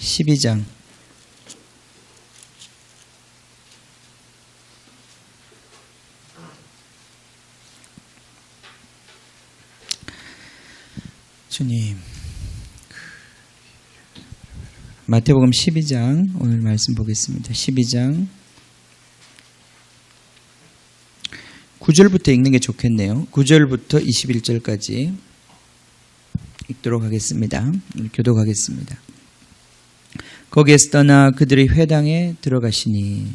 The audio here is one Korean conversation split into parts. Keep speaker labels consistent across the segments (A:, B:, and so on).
A: 12장. 주님, 마태복음 12장 오늘 말씀 보겠습니다. 12장 9절부터 읽는 게 좋겠네요. 9절부터 21절까지 읽도록 하겠습니다. 교독하겠습니다. 거기에서 떠나 그들이 회당에 들어가시니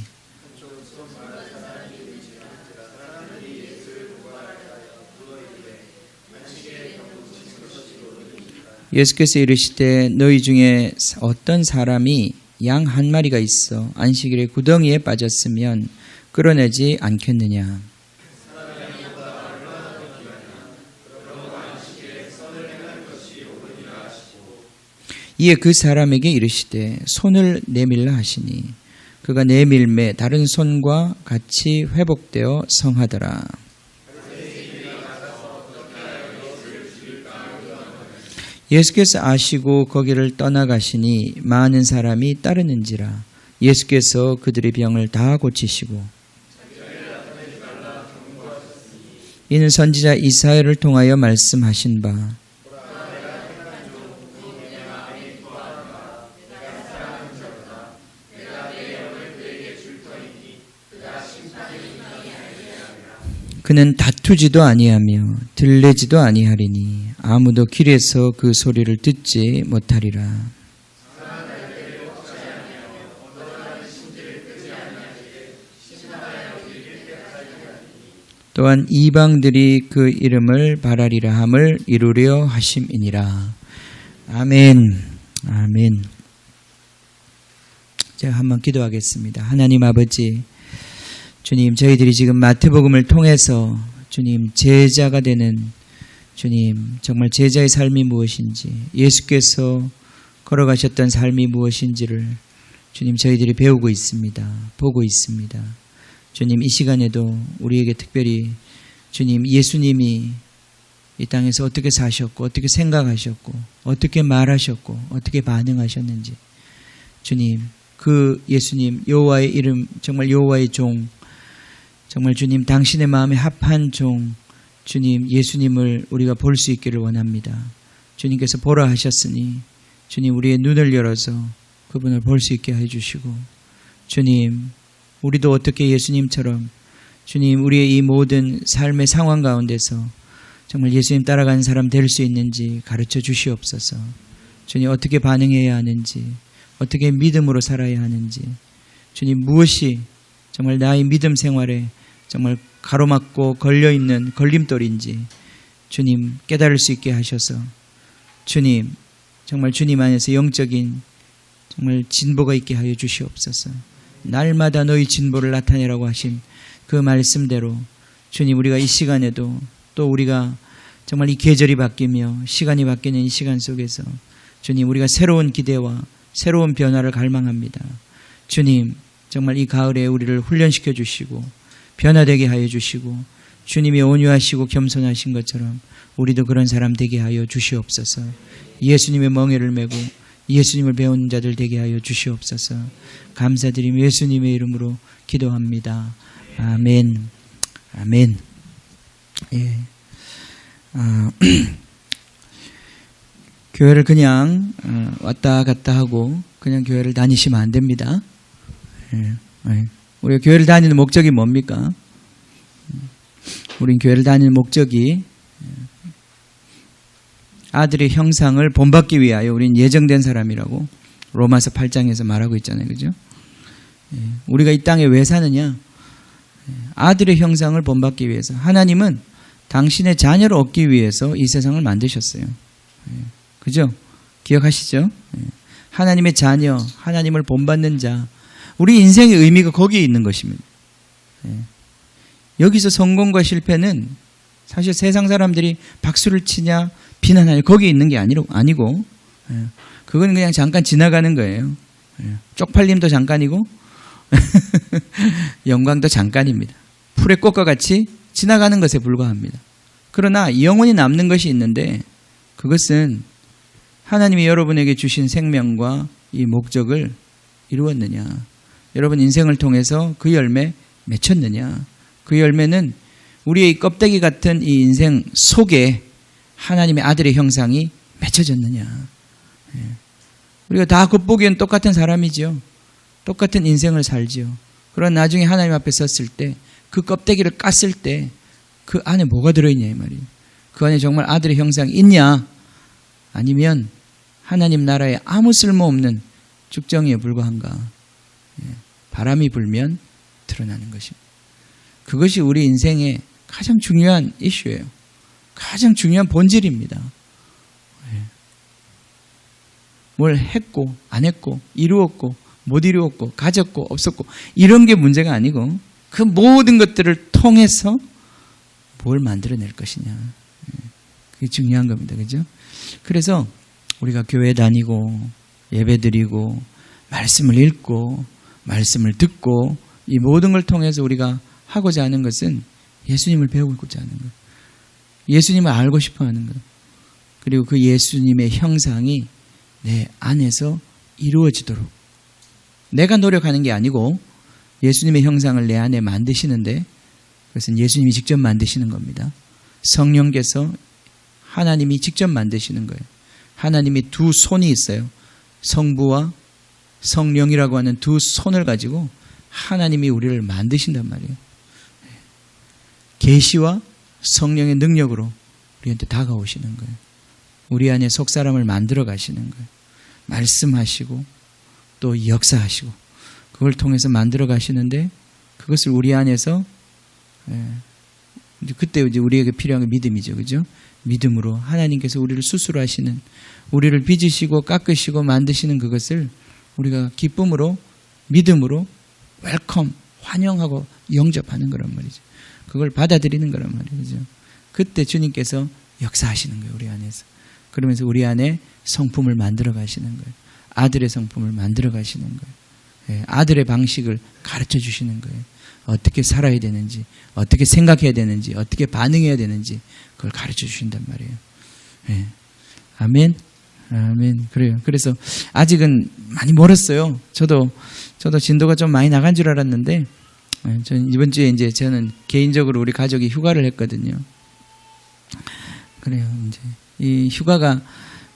A: 예수께서 이르시되 너희 중에 어떤 사람이 양 한 마리가 있어 안식일에 구덩이에 빠졌으면 끌어내지 않겠느냐. 이에 그 사람에게 이르시되 손을 내밀라 하시니 그가 내밀매 다른 손과 같이 회복되어 성하더라. 예수께서 아시고 거기를 떠나가시니 많은 사람이 따르는지라. 예수께서 그들의 병을 다 고치시고 이는 선지자 이사야를 통하여 말씀하신 바 그는 다투지도 아니하며 들레지도 아니하리니 아무도 길에서 그 소리를 듣지 못하리라. 또한 이방들이 그 이름을 바라리라 함을 이루려 하심이니라. 아멘. 아멘. 제가 한번 기도하겠습니다. 하나님 아버지, 주님, 저희들이 지금 마태복음을 통해서 주님 제자가 되는 주님, 정말 제자의 삶이 무엇인지, 예수께서 걸어가셨던 삶이 무엇인지를 주님 저희들이 배우고 있습니다. 보고 있습니다. 주님, 이 시간에도 우리에게 특별히 주님 예수님이 이 땅에서 어떻게 사셨고 어떻게 생각하셨고 어떻게 말하셨고 어떻게 반응하셨는지 주님, 그 예수님 여호와의 이름, 정말 여호와의 종, 정말 주님 당신의 마음에 합한 종 주님 예수님을 우리가 볼 수 있기를 원합니다. 주님께서 보라 하셨으니 주님 우리의 눈을 열어서 그분을 볼 수 있게 해주시고 주님 우리도 어떻게 예수님처럼 주님 우리의 이 모든 삶의 상황 가운데서 정말 예수님 따라가는 사람 될 수 있는지 가르쳐 주시옵소서. 주님 어떻게 반응해야 하는지 어떻게 믿음으로 살아야 하는지 주님 무엇이 정말 나의 믿음 생활에 정말 가로막고 걸려있는 걸림돌인지 주님 깨달을 수 있게 하셔서 주님 정말 주님 안에서 영적인 정말 진보가 있게 하여 주시옵소서. 날마다 너희 진보를 나타내라고 하신 그 말씀대로 주님 우리가 이 시간에도 또 우리가 정말 이 계절이 바뀌며 시간이 바뀌는 이 시간 속에서 주님 우리가 새로운 기대와 새로운 변화를 갈망합니다. 주님 정말 이 가을에 우리를 훈련시켜 주시고 변화되게 하여 주시고 주님이 온유하시고 겸손하신 것처럼 우리도 그런 사람 되게 하여 주시옵소서. 예수님의 멍에를 메고 예수님을 배우는 자들 되게 하여 주시옵소서. 감사드리며 예수님의 이름으로 기도합니다. 아멘. 아멘. 예. 교회를 그냥 왔다 갔다 하고 그냥 교회를 다니시면 안 됩니다. 우리가 교회를 다니는 목적이 뭡니까? 우린 교회를 다니는 목적이 아들의 형상을 본받기 위하여 우린 예정된 사람이라고 로마서 8장에서 말하고 있잖아요. 그죠? 우리가 이 땅에 왜 사느냐? 아들의 형상을 본받기 위해서. 하나님은 당신의 자녀를 얻기 위해서 이 세상을 만드셨어요. 그죠? 기억하시죠? 하나님의 자녀, 하나님을 본받는 자, 우리 인생의 의미가 거기에 있는 것입니다. 여기서 성공과 실패는 사실 세상 사람들이 박수를 치냐 비난하냐 거기에 있는 게 아니고 그건 그냥 잠깐 지나가는 거예요. 쪽팔림도 잠깐이고 영광도 잠깐입니다. 풀의 꽃과 같이 지나가는 것에 불과합니다. 그러나 영원히 남는 것이 있는데 그것은 하나님이 여러분에게 주신 생명과 이 목적을 이루었느냐? 여러분 인생을 통해서 그 열매 맺혔느냐? 그 열매는 우리의 이 껍데기 같은 이 인생 속에 하나님의 아들의 형상이 맺혀졌느냐? 우리가 다 겉보기엔 똑같은 사람이지요. 똑같은 인생을 살지요. 그러나 나중에 하나님 앞에 섰을 때 그 껍데기를 깠을 때 그 안에 뭐가 들어있냐 이 말이에요. 그 안에 정말 아들의 형상이 있냐? 아니면 하나님 나라에 아무 쓸모없는 죽정이에 불과한가? 바람이 불면 드러나는 것입니다. 그것이 우리 인생의 가장 중요한 이슈예요. 가장 중요한 본질입니다. 뭘 했고 안 했고 이루었고 못 이루었고 가졌고 없었고 이런 게 문제가 아니고 그 모든 것들을 통해서 뭘 만들어낼 것이냐. 그게 중요한 겁니다. 그죠? 그래서 우리가 교회 다니고 예배 드리고 말씀을 읽고 말씀을 듣고 이 모든 걸 통해서 우리가 하고자 하는 것은 예수님을 배우고자 하는 것. 예수님을 알고 싶어 하는 것. 그리고 그 예수님의 형상이 내 안에서 이루어지도록. 내가 노력하는 게 아니고 예수님의 형상을 내 안에 만드시는데 그것은 예수님이 직접 만드시는 겁니다. 성령께서 하나님이 직접 만드시는 거예요. 하나님이 두 손이 있어요. 성부와 성령이라고 하는 두 손을 가지고 하나님이 우리를 만드신단 말이에요. 계시와 성령의 능력으로 우리한테 다가오시는 거예요. 우리 안에 속사람을 만들어 가시는 거예요. 말씀하시고 또 역사하시고 그걸 통해서 만들어 가시는데 그것을 우리 안에서 그때 이제 우리에게 필요한 게 믿음이죠. 그죠? 믿음으로 하나님께서 우리를 수술하시는 우리를 빚으시고 깎으시고 만드시는 그것을 우리가 기쁨으로 믿음으로 웰컴 환영하고 영접하는 거란 말이죠. 그걸 받아들이는 거란 말이죠. 그때 주님께서 역사하시는 거예요. 우리 안에서. 그러면서 우리 안에 성품을 만들어 가시는 거예요. 아들의 성품을 만들어 가시는 거예요. 아들의 방식을 가르쳐 주시는 거예요. 어떻게 살아야 되는지, 어떻게 생각해야 되는지, 어떻게 반응해야 되는지 그걸 가르쳐 주신단 말이에요. 아멘. 아멘. 그래요. 그래서 아직은 많이 멀었어요. 저도 진도가 좀 많이 나간 줄 알았는데, 저는 이번 주에 이제 저는 개인적으로 우리 가족이 휴가를 했거든요. 그래요. 이제 이 휴가가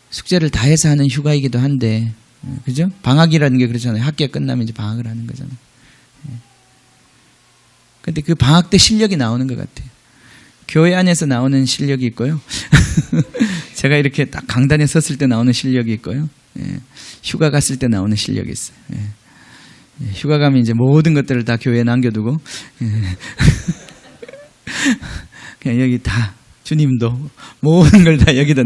A: 숙제를 다 해서 하는 휴가이기도 한데, 그죠? 방학이라는 게 그렇잖아요. 학기가 끝나면 이제 방학을 하는 거잖아요. 근데 그 방학 때 실력이 나오는 것 같아요. 교회 안에서 나오는 실력이 있고요. 제가 이렇게 딱 강단에 섰을 때 나오는 실력이 있고요. 휴가 갔을 때 나오는 실력이 있어요. 휴가 가면 이제 모든 것들을 다 교회에 남겨두고 그냥 여기 다 주님도 모든 걸 다 여기다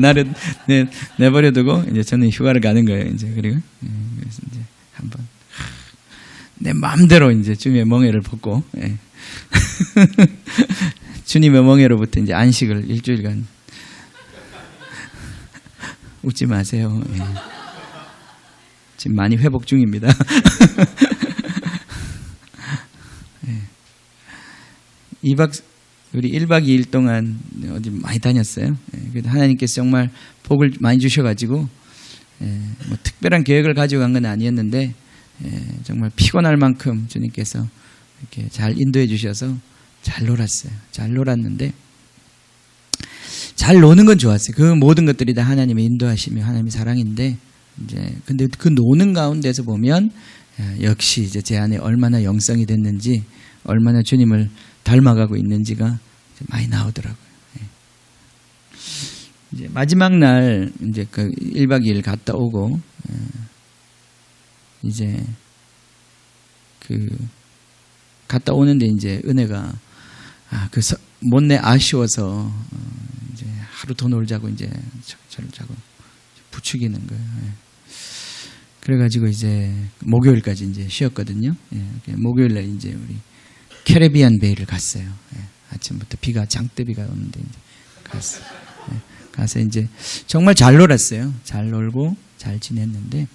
A: 내버려두고 이제 저는 휴가를 가는 거예요. 이제 그리고 그래서 이제 한번 내 마음대로 이제 주님의 멍에를 벗고 주님의 멍에로부터 이제 안식을 일주일간 웃지 마세요. 지금 많이 회복 중입니다. 우리 1박 2일 동안 어디 많이 다녔어요. 그래도 하나님께서 정말 복을 많이 주셔가지고 뭐 특별한 계획을 가지고 간 건 아니었는데 정말 피곤할 만큼 주님께서 이렇게 잘 인도해 주셔서 잘 놀았어요. 잘 놀았는데 잘 노는 건 좋았어요. 그 모든 것들이 다 하나님의 인도하심이 하나님의 사랑인데 이제 근데 그 노는 가운데서 보면 역시 이제 제 안에 얼마나 영성이 됐는지 얼마나 주님을 닮아가고 있는지가 많이 나오더라고요. 이제 마지막 날 이제 그 1박 2일 갔다 오고 이제 그 갔다 오는데 이제 은혜가 못내 아쉬워서 이제 하루 더 놀자고 이제 저를 자꾸 부추기는 거예요. 그래가지고 이제 목요일까지 이제 쉬었거든요. 목요일날 이제 우리 캐리비안 베이를 갔어요. 아침부터 장대비가 오는데 이제 갔어요. 가서 이제 정말 잘 놀았어요. 잘 놀고 잘 지냈는데,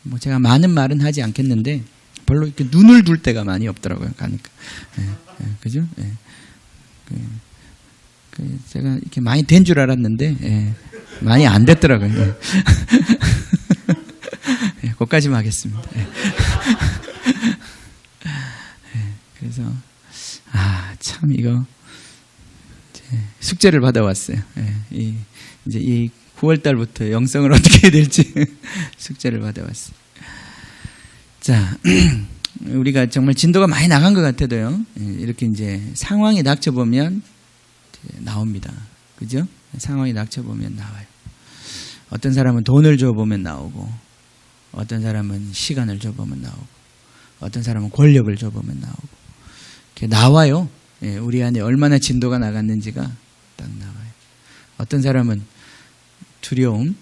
A: 뭐 제가 많은 말은 하지 않겠는데 별로 이렇게 눈을 둘 때가 많이 없더라고요. 가니까, 그죠? 제가 이렇게 많이 된 줄 알았는데, 예, 많이 안 됐더라고요. 예, 거기까지만 하겠습니다. 예. 예, 그래서, 참, 이거, 숙제를 받아왔어요. 예, 이제 이 9월달부터 영성을 어떻게 해야 될지 숙제를 받아왔어요. 자, 우리가 정말 진도가 많이 나간 것 같아도요, 이렇게 이제 상황이 닥쳐보면 나옵니다. 그죠? 상황이 닥쳐보면 나와요. 어떤 사람은 돈을 줘보면 나오고, 어떤 사람은 시간을 줘보면 나오고, 어떤 사람은 권력을 줘보면 나오고, 이렇게 나와요. 우리 안에 얼마나 진도가 나갔는지가 딱 나와요. 어떤 사람은 두려움,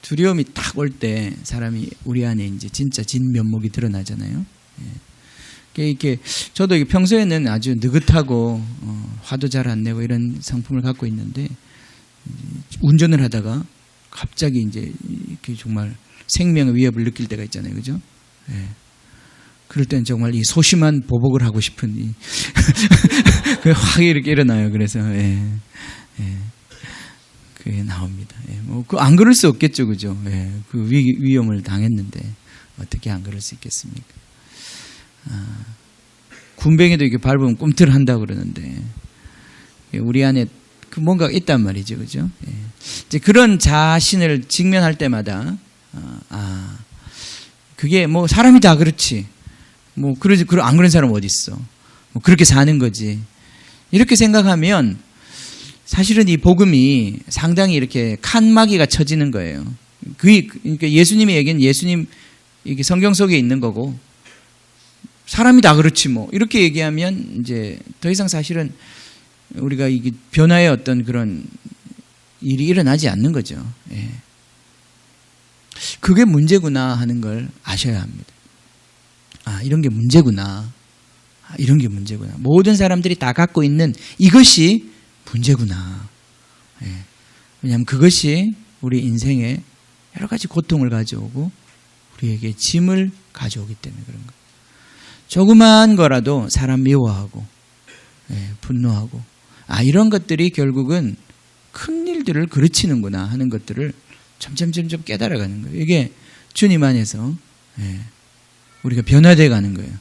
A: 두려움이 딱 올 때 사람이 우리 안에 이제 진짜 진면목이 드러나잖아요. 이렇게 저도 평소에는 아주 느긋하고 화도 잘 안 내고 이런 성품을 갖고 있는데 운전을 하다가 갑자기 이제 이렇게 정말 생명의 위협을 느낄 때가 있잖아요, 그죠? 그럴 땐 정말 이 소심한 보복을 하고 싶은 확 이렇게 일어나요. 그래서 그게 나옵니다. 뭐 안 그럴 수 없겠죠, 그죠? 그 위험을 당했는데 어떻게 안 그럴 수 있겠습니까? 군뱅이도 이렇게 밟으면 꿈틀한다고 그러는데 우리 안에 그 뭔가 있단 말이죠, 그죠? 이제 그런 자신을 직면할 때마다 그게 뭐 사람이 다 그렇지. 뭐 그러지 안 그런 사람 어디 있어? 뭐 그렇게 사는 거지. 이렇게 생각하면 사실은 이 복음이 상당히 이렇게 칸막이가 쳐지는 거예요. 그러니까 예수님의 얘기는 예수님 이게 성경 속에 있는 거고 사람이 다 그렇지 뭐 이렇게 얘기하면 이제 더 이상 사실은 우리가 이게 변화의 어떤 그런 일이 일어나지 않는 거죠. 그게 문제구나 하는 걸 아셔야 합니다. 이런 게 문제구나. 이런 게 문제구나. 모든 사람들이 다 갖고 있는 이것이 문제구나. 왜냐하면 그것이 우리 인생에 여러 가지 고통을 가져오고 우리에게 짐을 가져오기 때문에 그런 거예요. 조그마한 거라도 사람 미워하고 분노하고 이런 것들이 결국은 큰 일들을 그르치는구나 하는 것들을 점점 깨달아가는 거예요. 이게 주님 안에서 우리가 변화되어 가는 거예요.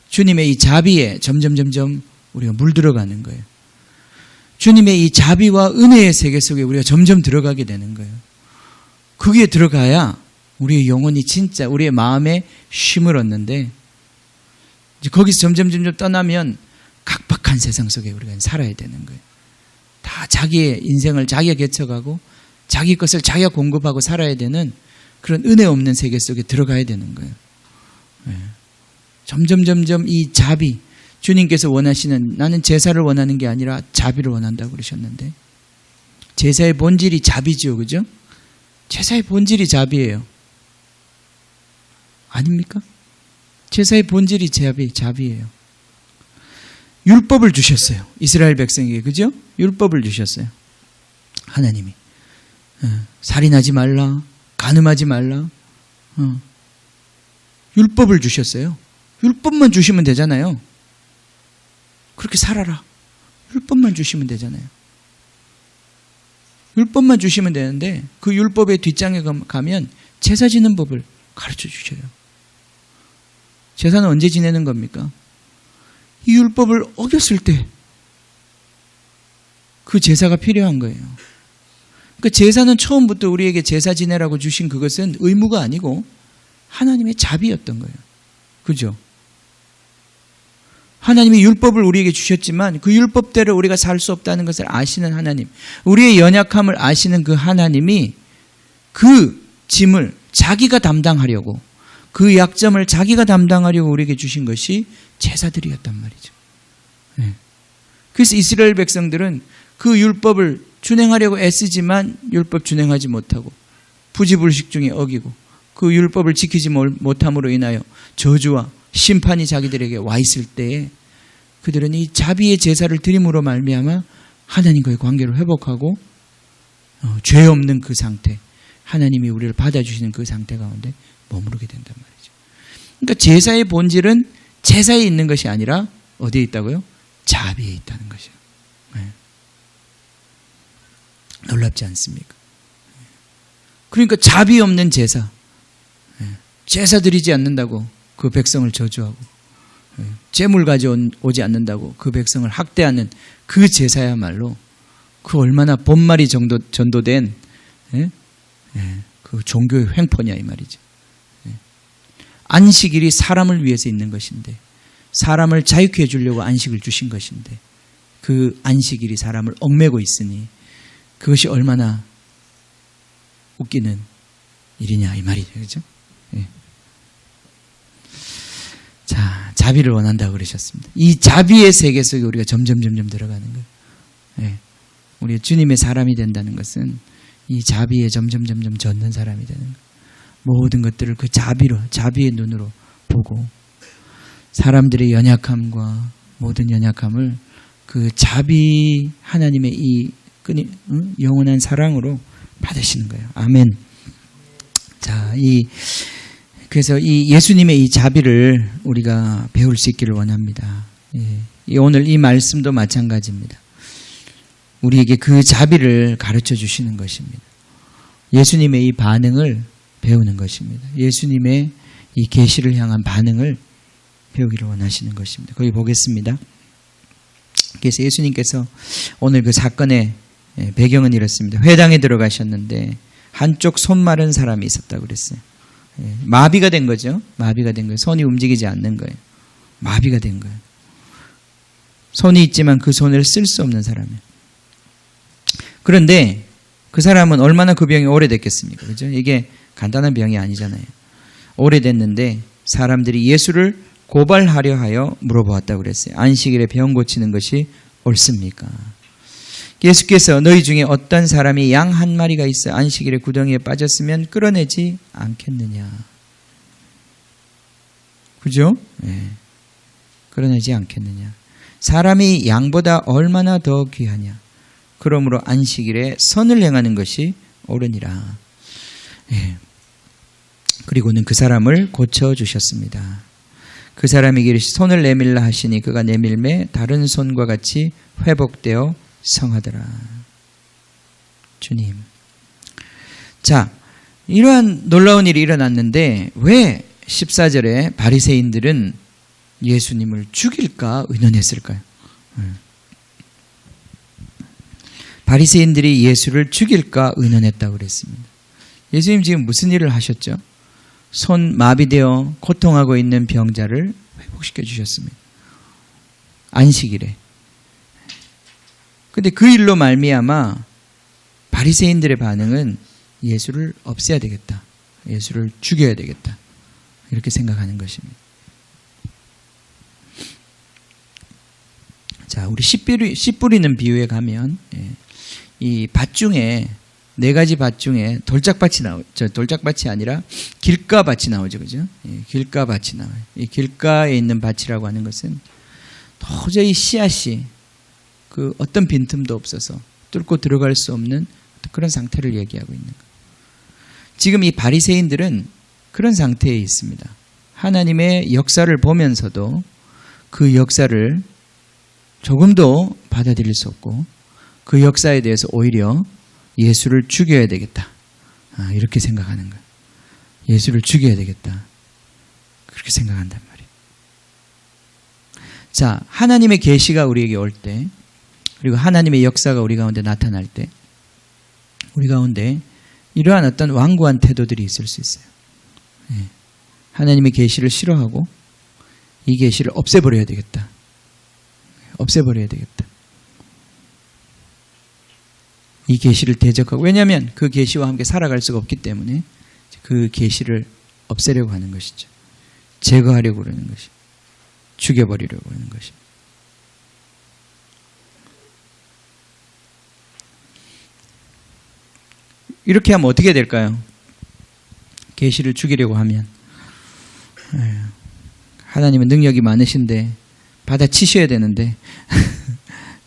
A: 주님의 이 자비에 점점 우리가 물들어가는 거예요. 주님의 이 자비와 은혜의 세계 속에 우리가 점점 들어가게 되는 거예요. 거기에 들어가야 우리의 영혼이 진짜 우리의 마음에 쉼을 얻는데 이제 거기서 점점 떠나면 각박한 세상 속에 우리가 살아야 되는 거예요. 다 자기의 인생을 자기가 개척하고 자기 것을 자기가 공급하고 살아야 되는 그런 은혜 없는 세계 속에 들어가야 되는 거예요. 점점 이 자비, 주님께서 원하시는 나는 제사를 원하는 게 아니라 자비를 원한다고 그러셨는데 제사의 본질이 자비죠, 그죠? 제사의 본질이 자비예요. 아닙니까? 제사의 본질이 자비예요. 율법을 주셨어요. 이스라엘 백성에게, 그죠? 율법을 주셨어요. 하나님이. 살인하지 말라, 간음하지 말라. 율법을 주셨어요. 율법만 주시면 되잖아요. 그렇게 살아라. 율법만 주시면 되잖아요. 율법만 주시면 되는데 그 율법의 뒷장에 가면 제사 지는 법을 가르쳐 주셔요. 제사는 언제 지내는 겁니까? 이 율법을 어겼을 때 그 제사가 필요한 거예요. 그러니까 제사는 처음부터 우리에게 제사 지내라고 주신 그것은 의무가 아니고 하나님의 자비였던 거예요. 그죠? 하나님이 율법을 우리에게 주셨지만 그 율법대로 우리가 살 수 없다는 것을 아시는 하나님, 우리의 연약함을 아시는 그 하나님이 그 짐을 자기가 담당하려고 그 약점을 자기가 담당하려고 우리에게 주신 것이 제사들이었단 말이죠. 그래서 이스라엘 백성들은 그 율법을 준행하려고 애쓰지만 율법 준행하지 못하고 부지불식 중에 어기고 그 율법을 지키지 못함으로 인하여 저주와 심판이 자기들에게 와 있을 때에 그들은 이 자비의 제사를 드림으로 말미암아 하나님과의 관계를 회복하고 죄 없는 그 상태, 하나님이 우리를 받아주시는 그 상태 가운데 머무르게 된단 말이죠. 그러니까 제사의 본질은 제사에 있는 것이 아니라 어디에 있다고요? 자비에 있다는 것이요. 놀랍지 않습니까? 그러니까 자비 없는 제사, 제사 드리지 않는다고 그 백성을 저주하고, 제물 가져오지 않는다고 그 백성을 학대하는 그 제사야말로 그 얼마나 본말이 전도된 그 종교의 횡포냐 이 말이죠. 안식일이 사람을 위해서 있는 것인데, 사람을 자유케 해주려고 안식을 주신 것인데, 그 안식일이 사람을 얽매고 있으니 그것이 얼마나 웃기는 일이냐 이 말이죠. 그렇죠? 자, 자비를 원한다고 그러셨습니다. 이 자비의 세계 속에 우리가 점점 들어가는 거예요. 우리 주님의 사람이 된다는 것은 이 자비에 점점 젖는 사람이 되는 거예요. 모든 것들을 그 자비의 눈으로 보고, 사람들의 연약함과 모든 연약함을 그 자비 하나님의 이 영원한 사랑으로 받으시는 거예요. 아멘. 자, 그래서 이 예수님의 이 자비를 우리가 배울 수 있기를 원합니다. 오늘 이 말씀도 마찬가지입니다. 우리에게 그 자비를 가르쳐 주시는 것입니다. 예수님의 이 반응을 배우는 것입니다. 예수님의 이 계시를 향한 반응을 배우기를 원하시는 것입니다. 거기 보겠습니다. 그래서 예수님께서 오늘 그 사건의 배경은 이렇습니다. 회당에 들어가셨는데 한쪽 손 마른 사람이 있었다고 그랬어요. 마비가 된 거죠. 마비가 된 거예요. 손이 움직이지 않는 거예요. 마비가 된 거예요. 손이 있지만 그 손을 쓸 수 없는 사람이에요. 그런데 그 사람은 얼마나 그 병이 오래됐겠습니까? 그죠? 이게 간단한 병이 아니잖아요. 오래됐는데 사람들이 예수를 고발하려 하여 물어보았다고 그랬어요. 안식일에 병 고치는 것이 옳습니까? 예수께서 너희 중에 어떤 사람이 양 한 마리가 있어 안식일에 구덩이에 빠졌으면 끌어내지 않겠느냐. 그죠? 끌어내지 않겠느냐. 사람이 양보다 얼마나 더 귀하냐. 그러므로 안식일에 선을 행하는 것이 옳으니라. 그리고는 그 사람을 고쳐주셨습니다. 그 사람이 이르시 손을 내밀라 하시니 그가 내밀매 다른 손과 같이 회복되어 성하더라. 주님. 자, 이러한 놀라운 일이 일어났는데 왜 14절에 바리새인들은 예수님을 죽일까 의논했을까요? 바리새인들이 예수를 죽일까 의논했다고 그랬습니다. 예수님 지금 무슨 일을 하셨죠? 손 마비되어 고통하고 있는 병자를 회복시켜 주셨습니다. 안식일에. 근데 그 일로 말미암아 바리새인들의 반응은 예수를 없애야 되겠다. 예수를 죽여야 되겠다. 이렇게 생각하는 것입니다. 자, 우리 씨 뿌리는 비유에 가면 이 밭 중에 네 가지 밭 중에 돌짝밭이 나오죠. 돌짝밭이 아니라 길가밭이 나오죠. 그죠? 길가밭이 나와요. 이 길가에 있는 밭이라고 하는 것은 도저히 씨앗이 그 어떤 빈틈도 없어서 뚫고 들어갈 수 없는 그런 상태를 얘기하고 있는 거예요. 지금 이 바리새인들은 그런 상태에 있습니다. 하나님의 역사를 보면서도 그 역사를 조금도 받아들일 수 없고 그 역사에 대해서 오히려 예수를 죽여야 되겠다. 이렇게 생각하는 거예요. 예수를 죽여야 되겠다. 그렇게 생각한단 말이에요. 자, 하나님의 계시가 우리에게 올 때, 그리고 하나님의 역사가 우리 가운데 나타날 때, 우리 가운데 이러한 어떤 완고한 태도들이 있을 수 있어요. 하나님의 계시를 싫어하고 이 계시를 없애버려야 되겠다. 없애버려야 되겠다. 이 계시를 대적하고, 왜냐하면 그 계시와 함께 살아갈 수가 없기 때문에 그 계시를 없애려고 하는 것이죠. 제거하려고 그러는 것이, 죽여버리려고 하는 것이. 이렇게 하면 어떻게 될까요? 계시를 죽이려고 하면 하나님은 능력이 많으신데 받아치셔야 되는데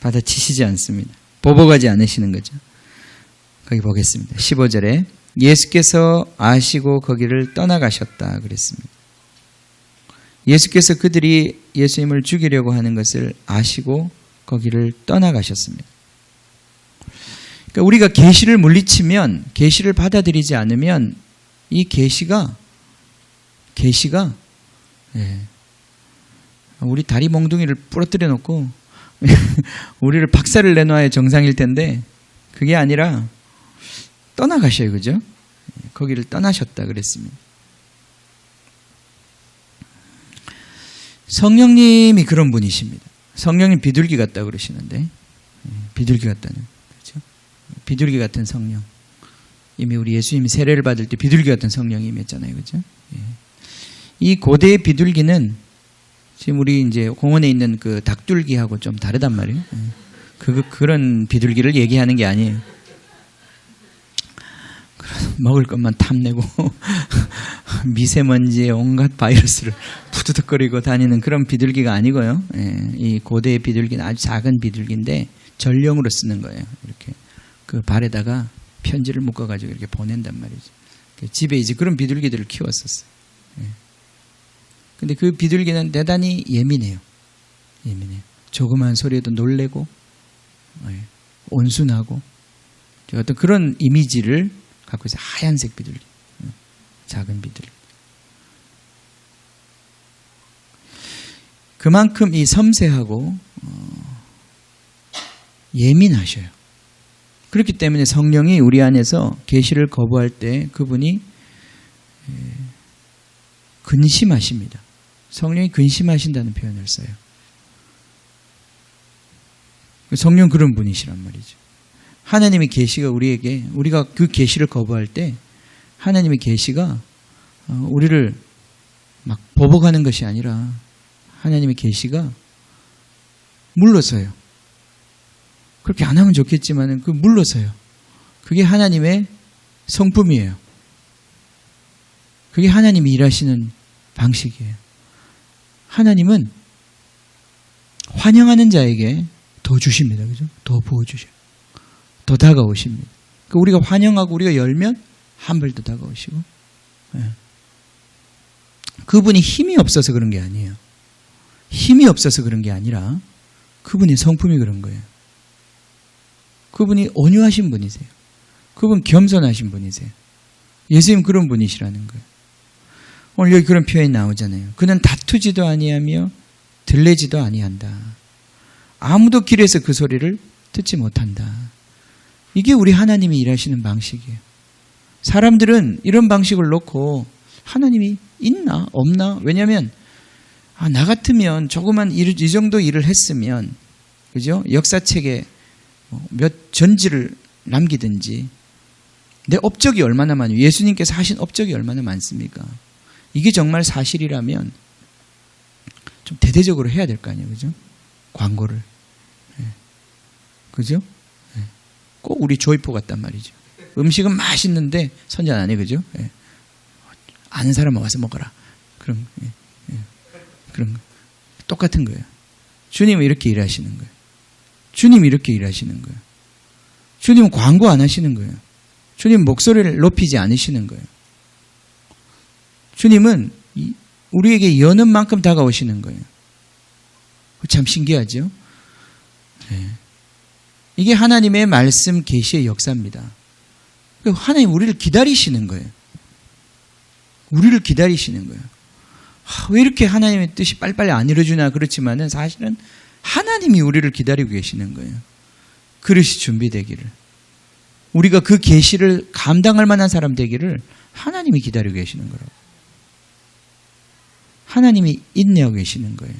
A: 받아치시지 않습니다. 보복하지 않으시는 거죠. 거기 보겠습니다. 15절에 예수께서 아시고 거기를 떠나가셨다 그랬습니다. 예수께서 그들이 예수님을 죽이려고 하는 것을 아시고 거기를 떠나가셨습니다. 그러니까 우리가 계시를 물리치면, 계시를 받아들이지 않으면 이 계시가 우리 다리 몽둥이를 부러뜨려 놓고 우리를 박살을 내놔야 정상일 텐데 그게 아니라 떠나가셔요. 그죠? 거기를 떠나셨다 그랬습니다. 성령님이 그런 분이십니다. 성령님 비둘기 같다 그러시는데, 비둘기 같다는, 그렇죠? 비둘기 같은 성령. 이미 우리 예수님이 세례를 받을 때 비둘기 같은 성령이 임했잖아요. 그죠? 이 고대의 비둘기는 지금 우리 이제 공원에 있는 그 닭둘기하고 좀 다르단 말이에요. 그런 비둘기를 얘기하는 게 아니에요. 먹을 것만 탐내고 미세먼지에 온갖 바이러스를 푸드득거리고 다니는 그런 비둘기가 아니고요. 이 고대의 비둘기는 아주 작은 비둘기인데 전령으로 쓰는 거예요. 이렇게 그 발에다가 편지를 묶어가지고 이렇게 보낸단 말이죠. 집에 이제 그런 비둘기들을 키웠었어요. 근데 그 비둘기는 대단히 예민해요. 조그만 소리에도 놀래고 온순하고 어떤 그런 이미지를 갖고 있어요. 하얀색 비둘기, 작은 비둘기. 그만큼 이 섬세하고 예민하셔요. 그렇기 때문에 성령이 우리 안에서 계시를 거부할 때 그분이 근심하십니다. 성령이 근심하신다는 표현을 써요. 성령 그런 분이시란 말이죠. 하나님의 계시가 우리에게, 우리가 그 계시를 거부할 때 하나님의 계시가 우리를 막 보복하는 것이 아니라 하나님의 계시가 물러서요. 그렇게 안 하면 좋겠지만 그 물러서요. 그게 하나님의 성품이에요. 그게 하나님이 일하시는 방식이에요. 하나님은 환영하는 자에게 더 주십니다. 그죠? 더 부어주셔요. 더 다가오십니다. 그러니까 우리가 환영하고 우리가 열면 한 발 더 다가오시고. 그분이 힘이 없어서 그런 게 아니에요. 힘이 없어서 그런 게 아니라 그분의 성품이 그런 거예요. 그분이 온유하신 분이세요. 그분 겸손하신 분이세요. 예수님 그런 분이시라는 거예요. 오늘 여기 그런 표현이 나오잖아요. 그는 다투지도 아니하며 들레지도 아니한다. 아무도 길에서 그 소리를 듣지 못한다. 이게 우리 하나님이 일하시는 방식이에요. 사람들은 이런 방식을 놓고 하나님이 있나 없나? 왜냐하면 나 같으면 조그만 이 정도 일을 했으면, 그죠? 역사책에 몇 전지를 남기든지 내 업적이 얼마나 많아요. 예수님께서 하신 업적이 얼마나 많습니까? 이게 정말 사실이라면 좀 대대적으로 해야 될 거 아니에요. 그죠? 광고를. 그죠? 꼭 우리 조이포 같단 말이죠. 음식은 맛있는데 선전 안 해. 그죠? 아는 사람은 와서 먹어라. 그런 거. 똑같은 거예요. 주님은 이렇게 일하시는 거예요. 주님이 이렇게 일하시는 거예요. 주님은 광고 안 하시는 거예요. 주님은 목소리를 높이지 않으시는 거예요. 주님은 우리에게 여는 만큼 다가오시는 거예요. 참 신기하죠? 이게 하나님의 말씀 계시의 역사입니다. 하나님 우리를 기다리시는 거예요. 우리를 기다리시는 거예요. 왜 이렇게 하나님의 뜻이 빨리빨리 안 이루어지나 그렇지만은 사실은 하나님이 우리를 기다리고 계시는 거예요. 그릇이 준비되기를. 우리가 그 계시를 감당할 만한 사람 되기를 하나님이 기다리고 계시는 거라고. 하나님이 인내하고 계시는 거예요.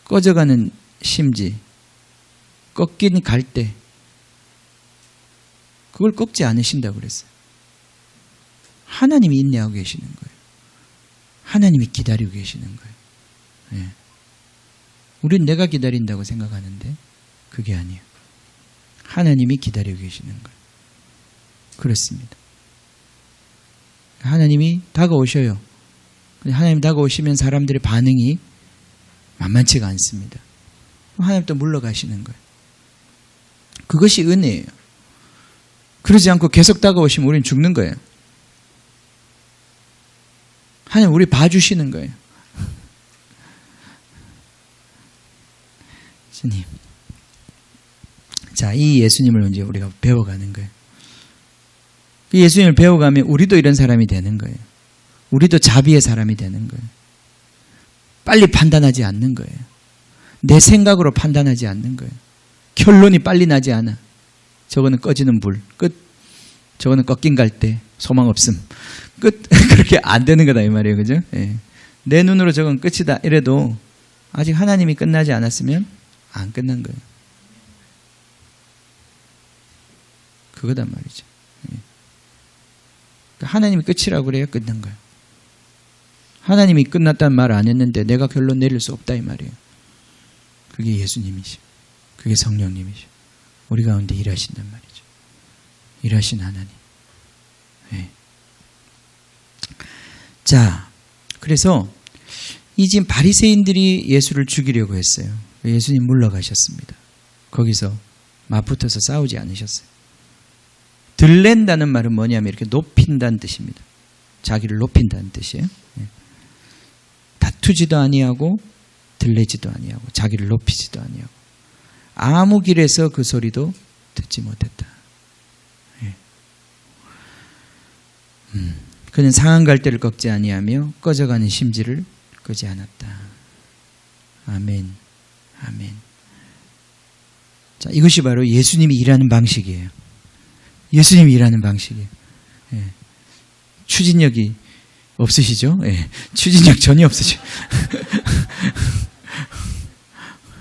A: 꺼져가는 심지, 꺾인 갈대, 그걸 꺾지 않으신다고 그랬어요. 하나님이 인내하고 계시는 거예요. 하나님이 기다리고 계시는 거예요. 우린 내가 기다린다고 생각하는데 그게 아니에요. 하나님이 기다리고 계시는 거예요. 그렇습니다. 하나님이 다가오셔요. 하나님 다가오시면 사람들의 반응이 만만치가 않습니다. 하나님 또 물러가시는 거예요. 그것이 은혜예요. 그러지 않고 계속 다가오시면 우리는 죽는 거예요. 하나님 우리 봐주시는 거예요. 주님, 자, 이 예수님을 이제 우리가 배워가는 거예요. 그 예수님을 배워가면 우리도 이런 사람이 되는 거예요. 우리도 자비의 사람이 되는 거예요. 빨리 판단하지 않는 거예요. 내 생각으로 판단하지 않는 거예요. 결론이 빨리 나지 않아. 저거는 꺼지는 불, 끝. 저거는 꺾인 갈 때, 소망 없음, 끝. 그렇게 안 되는 거다 이 말이에요. 그죠? 예. 내 눈으로 저건 끝이다 이래도 아직 하나님이 끝나지 않았으면 안 끝난 거예요. 그거단 말이죠. 예. 하나님이 끝이라고 그래야 끝난 거예요. 하나님이 끝났다는 말 안 했는데 내가 결론 내릴 수 없다 이 말이에요. 그게 예수님이시오. 그게 성령님이시오. 우리 가운데 일하신단 말이죠. 일하신 하나님. 네. 자, 그래서 이 지금 바리새인들이 예수를 죽이려고 했어요. 예수님 물러가셨습니다. 거기서 맞붙어서 싸우지 않으셨어요. 들랜다는 말은 뭐냐면 이렇게 높인다는 뜻입니다. 자기를 높인다는 뜻이에요. 네. 다투지도 아니하고 들레지도 아니하고 자기를 높이지도 아니하고 아무 길에서 그 소리도 듣지 못했다. 예. 그는 상한 갈대를 꺾지 아니하며 꺼져가는 심지를 끄지 않았다. 아멘. 아멘. 자, 이것이 바로 예수님이 일하는 방식이에요. 예수님이 일하는 방식이에요. 예. 추진력이 없으시죠? 예. 추진력 전혀 없으시죠?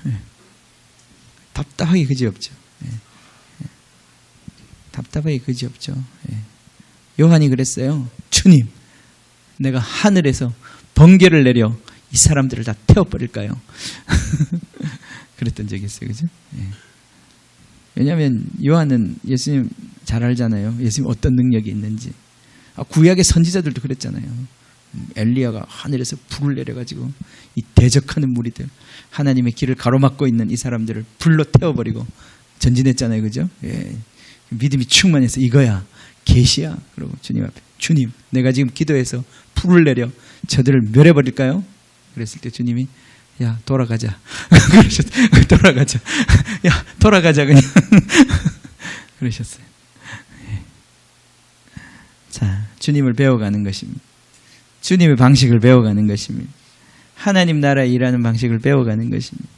A: 예. 답답하게 그지없죠. 예. 예. 답답하게 그지없죠. 예. 요한이 그랬어요. 주님, 내가 하늘에서 번개를 내려 이 사람들을 다 태워버릴까요? 그랬던 적이 있어요. 그죠? 예. 왜냐하면 요한은 예수님 잘 알잖아요. 예수님 어떤 능력이 있는지. 구약의 선지자들도 그랬잖아요. 엘리야가 하늘에서 불을 내려가지고 이 대적하는 무리들, 하나님의 길을 가로막고 있는 이 사람들을 불로 태워버리고 전진했잖아요. 그죠? 예. 믿음이 충만해서 이거야. 계시야. 그러고 주님 앞에, 주님, 내가 지금 기도해서 불을 내려 저들을 멸해버릴까요? 그랬을 때 주님이, 야, 돌아가자. 그러셨어요. 돌아가자. 야, 돌아가자 그냥. 그러셨어요. 자, 주님을 배워가는 것입니다. 주님의 방식을 배워가는 것입니다. 하나님 나라에 일하는 방식을 배워가는 것입니다.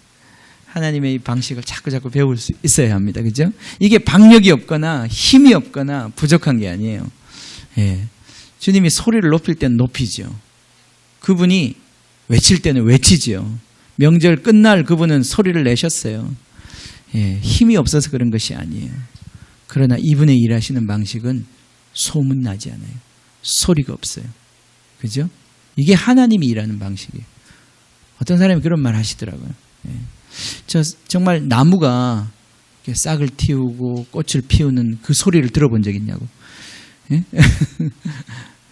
A: 하나님의 이 방식을 자꾸 배울 수 있어야 합니다. 그죠? 이게 박력이 없거나 힘이 없거나 부족한 게 아니에요. 예. 주님이 소리를 높일 때는 높이죠. 그분이 외칠 때는 외치죠. 명절 끝날 그분은 소리를 내셨어요. 예. 힘이 없어서 그런 것이 아니에요. 그러나 이분의 일하시는 방식은 소문나지 않아요. 소리가 없어요. 그죠? 이게 하나님이 일하는 방식이에요. 어떤 사람이 그런 말 하시더라고요. 예. 저 정말 나무가 싹을 틔우고 꽃을 피우는 그 소리를 들어본 적 있냐고. 예?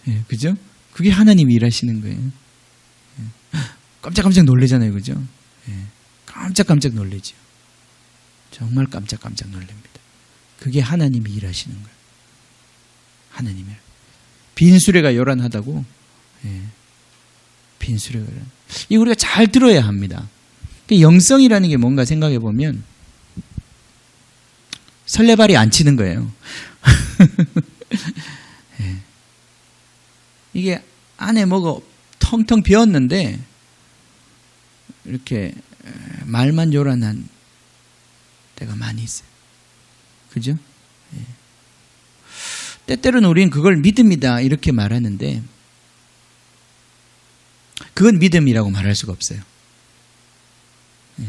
A: 예, 그죠? 그게 하나님이 일하시는 거예요. 예. 깜짝깜짝 놀라잖아요. 그죠? 예. 깜짝깜짝 놀라죠. 정말 깜짝깜짝 놀랍니다. 그게 하나님이 일하시는 거예요. 하나님이. 빈수레가 요란하다고. 예. 빈수레가 요란. 이거 우리가 잘 들어야 합니다. 영성이라는 게 뭔가 생각해 보면 설레발이 안 치는 거예요. 예. 이게 안에 뭐가 텅텅 비었는데 이렇게 말만 요란한 때가 많이 있어요. 그죠? 예. 때때로는 우리는 그걸 믿음이다 이렇게 말하는데 그건 믿음이라고 말할 수가 없어요. 예.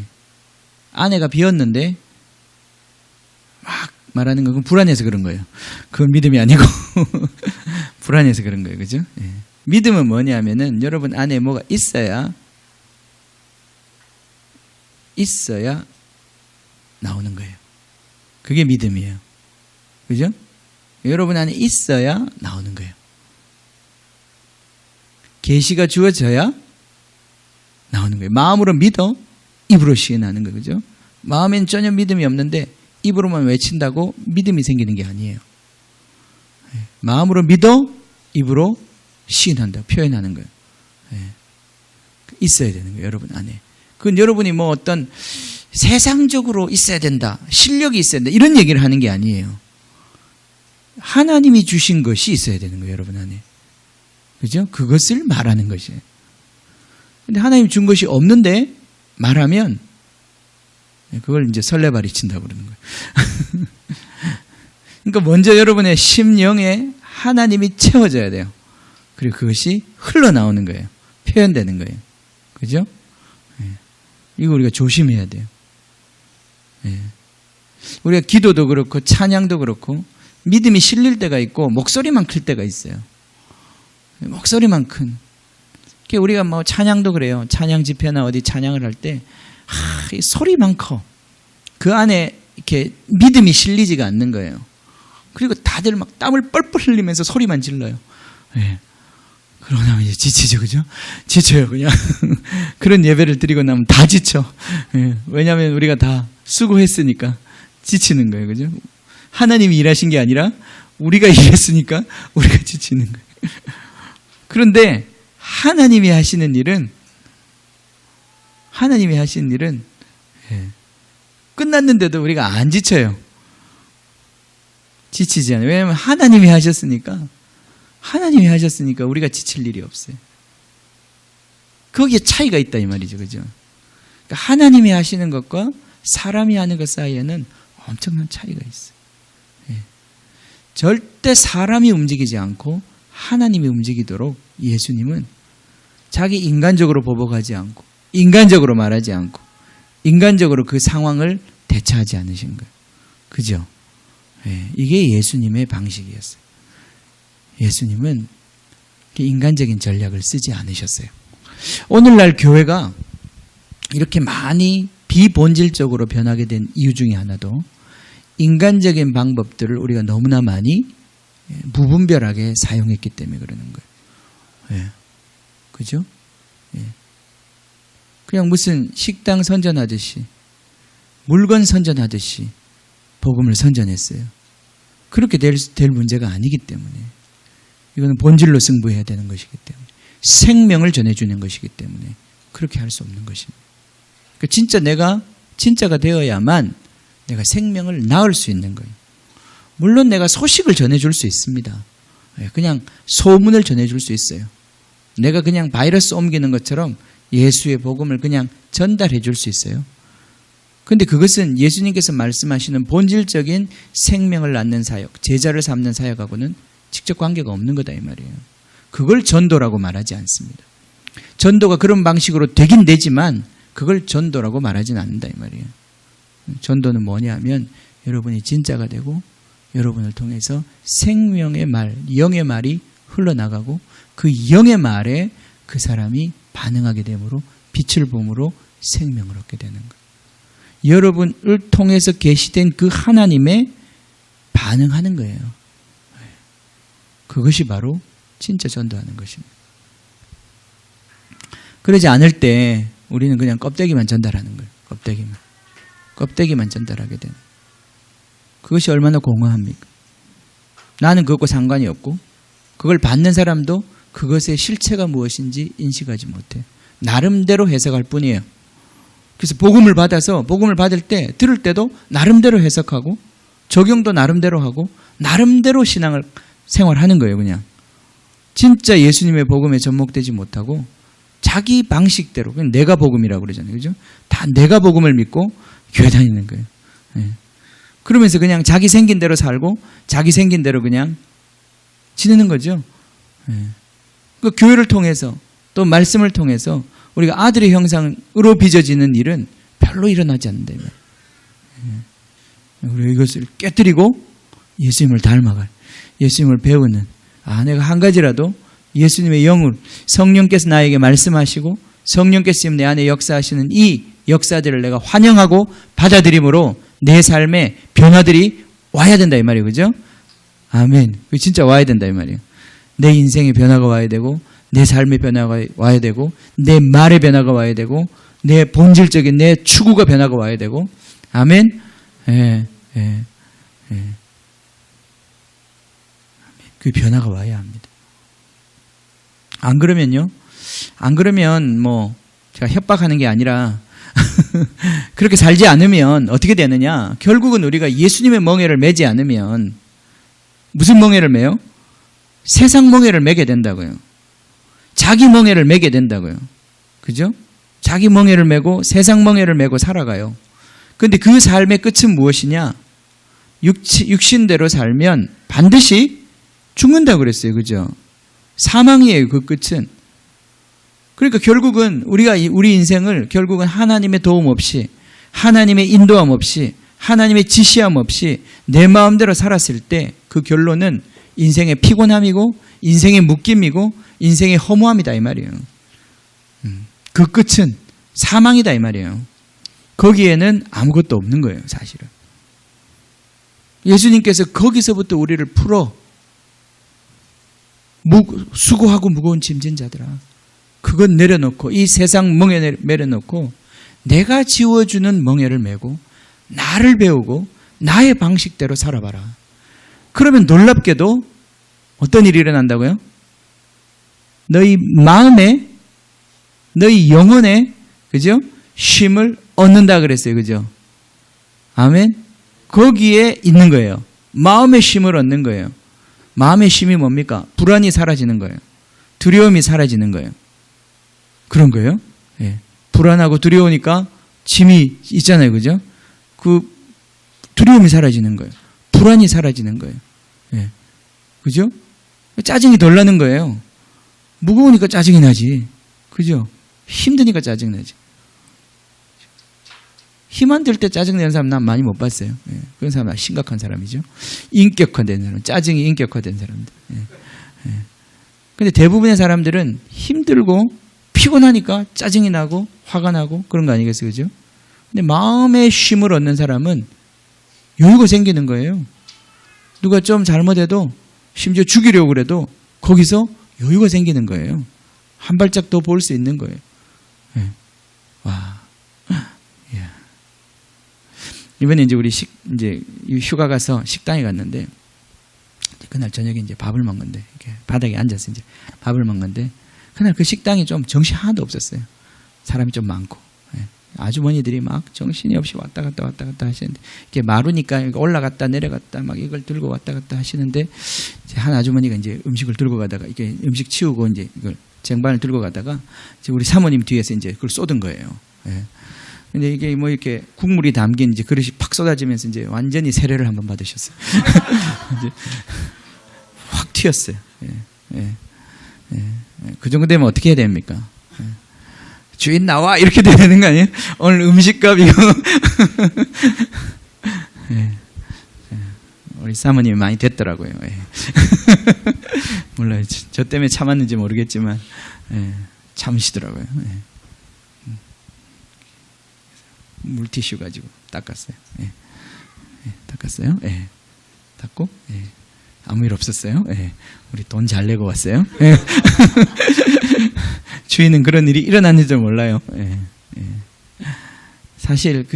A: 아내가 비었는데 막 말하는 건 불안해서 그런 거예요. 그건 믿음이 아니고 불안해서 그런 거예요. 그죠? 예. 믿음은 뭐냐면은 여러분 안에 뭐가 있어야 나오는 거예요. 그게 믿음이에요. 그죠? 여러분 안에 있어야 나오는 거예요. 계시가 주어져야 나오는 거예요. 마음으로 믿어 입으로 시인하는 거예요. 그죠? 마음엔 전혀 믿음이 없는데 입으로만 외친다고 믿음이 생기는 게 아니에요. 마음으로 믿어 입으로 시인한다. 표현하는 거예요. 있어야 되는 거예요. 여러분 안에. 그건 여러분이 뭐 어떤 세상적으로 있어야 된다, 실력이 있어야 된다, 이런 얘기를 하는 게 아니에요. 하나님이 주신 것이 있어야 되는 거예요, 여러분 안에. 그죠? 그것을 말하는 것이에요. 근데 하나님 준 것이 없는데 말하면 그걸 이제 설레발이 친다고 그러는 거예요. 그러니까 먼저 여러분의 심령에 하나님이 채워져야 돼요. 그리고 그것이 흘러나오는 거예요. 표현되는 거예요. 그죠? 이거 우리가 조심해야 돼요. 우리가 기도도 그렇고 찬양도 그렇고 믿음이 실릴 때가 있고 목소리만 클 때가 있어요. 목소리만 큰. 우리가 뭐 찬양도 그래요. 찬양 집회나 어디 찬양을 할 때 소리만 커. 그 안에 이렇게 믿음이 실리지가 않는 거예요. 그리고 다들 막 땀을 뻘뻘 흘리면서 소리만 질러요. 그러고 나면 이제 지치죠, 그죠? 지쳐요, 그냥. 그런 예배를 드리고 나면 다 지쳐. 왜냐하면 우리가 다 수고했으니까 지치는 거예요, 그죠? 하나님이 일하신 게 아니라 우리가 일했으니까 우리가 지치는 거예요. 그런데 하나님이 하시는 일은 끝났는데도 우리가 안 지쳐요. 지치지 않아요. 왜냐하면 하나님이 하셨으니까 우리가 지칠 일이 없어요. 거기에 차이가 있다 이 말이죠, 그죠? 그러니까 하나님이 하시는 것과 사람이 하는 것 사이에는 엄청난 차이가 있어요. 절대 사람이 움직이지 않고 하나님이 움직이도록 예수님은 자기 인간적으로 보복하지 않고 인간적으로 말하지 않고 인간적으로 그 상황을 대처하지 않으신 거예요. 그죠? 이게 예수님의 방식이었어요. 예수님은 인간적인 전략을 쓰지 않으셨어요. 오늘날 교회가 이렇게 많이 비본질적으로 변하게 된 이유 중에 하나도 인간적인 방법들을 우리가 너무나 많이 무분별하게 사용했기 때문에 그러는 거예요. 그죠? 그냥 무슨 식당 선전하듯이 물건 선전하듯이 복음을 선전했어요. 그렇게 될 문제가 아니기 때문에 이거는 본질로 승부해야 되는 것이기 때문에 생명을 전해주는 것이기 때문에 그렇게 할 수 없는 것입니다. 그러니까 진짜 내가 진짜가 되어야만 내가 생명을 낳을 수 있는 거예요. 물론 내가 소식을 전해줄 수 있습니다. 그냥 소문을 전해줄 수 있어요. 내가 그냥 바이러스 옮기는 것처럼 예수의 복음을 그냥 전달해 줄 수 있어요. 그런데 그것은 예수님께서 말씀하시는 본질적인 생명을 낳는 사역, 제자를 삼는 사역하고는 직접 관계가 없는 거다 이 말이에요. 그걸 전도라고 말하지 않습니다. 전도가 그런 방식으로 되긴 되지만 그걸 전도라고 말하지는 않는다 이 말이에요. 전도는 뭐냐면 여러분이 진짜가 되고 여러분을 통해서 생명의 말, 영의 말이 흘러나가고 그 영의 말에 그 사람이 반응하게 되므로 빛을 봄으로 생명을 얻게 되는 거예요. 여러분을 통해서 계시된 그 하나님에 반응하는 거예요. 그것이 바로 진짜 전도하는 것입니다. 그러지 않을 때 우리는 그냥 껍데기만 전달하는 거예요. 껍데기만 전달하게 되는. 그것이 얼마나 공허합니까? 나는 그것과 상관이 없고 그걸 받는 사람도 그것의 실체가 무엇인지 인식하지 못해요. 나름대로 해석할 뿐이에요. 그래서 복음을 받아서 복음을 받을 때 들을 때도 나름대로 해석하고 적용도 나름대로 하고 나름대로 신앙을 생활하는 거예요. 그냥 진짜 예수님의 복음에 접목되지 못하고 자기 방식대로 그냥 내가 복음이라고 그러잖아요. 그죠? 다 내가 복음을 믿고 교회 다니는 거예요. 그러면서 그냥 자기 생긴 대로 살고 자기 생긴 대로 그냥 지내는 거죠. 그 교회를 통해서 또 말씀을 통해서 우리가 아들의 형상으로 빚어지는 일은 별로 일어나지 않는다. 우리가 이것을 깨뜨리고 예수님을 닮아갈, 예수님을 배우는 내가 한 가지라도 예수님의 영을 성령께서 나에게 말씀하시고 성령께서 지금 내 안에 역사하시는 이 역사들을 내가 환영하고 받아들임으로 내 삶에 변화들이 와야 된다 이 말이에요. 그죠? 아멘. 그게 진짜 와야 된다 이 말이에요. 내 인생의 변화가 와야 되고 내 삶의 변화가 와야 되고 내 말의 변화가 와야 되고 내 본질적인 내 추구가 변화가 와야 되고 아멘. 그 변화가 와야 합니다. 안 그러면 뭐 제가 협박하는 게 아니라 그렇게 살지 않으면 어떻게 되느냐? 결국은 우리가 예수님의 멍에를 매지 않으면 무슨 멍에를 매요? 세상 멍에를 매게 된다고요. 자기 멍에를 매게 된다고요. 그죠? 자기 멍에를 매고 세상 멍에를 매고 살아가요. 그런데 그 삶의 끝은 무엇이냐? 육신대로 살면 반드시 죽는다고 그랬어요. 그죠? 사망이에요. 그 끝은. 그러니까 결국은 우리 인생을 결국은 하나님의 도움 없이, 하나님의 인도함 없이, 하나님의 지시함 없이 내 마음대로 살았을 때 그 결론은 인생의 피곤함이고 인생의 묶임이고 인생의 허무함이다 이 말이에요. 그 끝은 사망이다 이 말이에요. 거기에는 아무것도 없는 거예요. 사실은. 예수님께서 거기서부터 우리를 풀어 수고하고 무거운 짐진 자들아, 그건 내려놓고 이 세상 멍에 내려놓고 내가 지워주는 멍에를 메고 나를 배우고 나의 방식대로 살아봐라. 그러면 놀랍게도 어떤 일이 일어난다고요? 너희 마음에, 너희 영혼에, 그죠? 쉼을 얻는다 그랬어요. 그죠? 아멘? 거기에 있는 거예요. 마음의 쉼을 얻는 거예요. 마음의 쉼이 뭡니까? 불안이 사라지는 거예요. 두려움이 사라지는 거예요. 그런 거예요. 예. 불안하고 두려우니까 짐이 있잖아요. 그죠? 그 두려움이 사라지는 거예요. 불안이 사라지는 거예요. 예. 그죠? 짜증이 덜 나는 거예요. 무거우니까 짜증이 나지. 그죠? 힘드니까 짜증나지. 힘 안 들 때 짜증내는 사람 난 많이 못 봤어요. 예. 그런 사람은 심각한 사람이죠. 인격화된 사람, 짜증이 인격화된 사람들. 예. 예. 근데 대부분의 사람들은 힘들고 피곤하니까 짜증이 나고 화가 나고 그런 거 아니겠어요? 그죠? 근데 마음의 쉼을 얻는 사람은 여유가 생기는 거예요. 누가 좀 잘못해도 심지어 죽이려고 그래도 거기서 여유가 생기는 거예요. 한 발짝 더 볼 수 있는 거예요. 네. 와. 예. 이번에 이제 우리 이제 휴가 가서 식당에 갔는데 그날 저녁에 이제 밥을 먹는데 이렇게 바닥에 앉아서 이제 밥을 먹는데 그날 그 식당이 좀 정신 하나도 없었어요. 사람이 좀 많고. 예. 아주머니들이 막 정신이 없이 왔다 갔다 하시는데 이게 마루니까 올라갔다 내려갔다 막 이걸 들고 왔다 갔다 하시는데 한 아주머니가 이제 음식을 들고 가다가 이게 음식 치우고 이제 이걸 쟁반을 들고 가다가 이제 우리 사모님 뒤에서 이제 그걸 쏟은 거예요. 예. 근데 이게 뭐 이렇게 국물이 담긴 이제 그릇이 팍 쏟아지면서 이제 완전히 세례를 한번 받으셨어요. 이제 확 튀었어요. 예. 예. 예. 그 정도 되면 어떻게 해야 됩니까? 예. 주인 나와 이렇게 돼야 되는 거 아니에요? 오늘 음식값 이거. 예. 우리 사모님이 많이 됐더라고요. 예. 몰라요. 저 때문에 참았는지 모르겠지만 예. 참으시더라고요. 예. 물티슈 가지고 닦았어요. 예. 예. 닦았어요. 예. 닦고 예. 아무 일 없었어요. 예. 우리 돈 잘 내고 왔어요. 예. 주인은 그런 일이 일어났는지 몰라요. 예. 예. 사실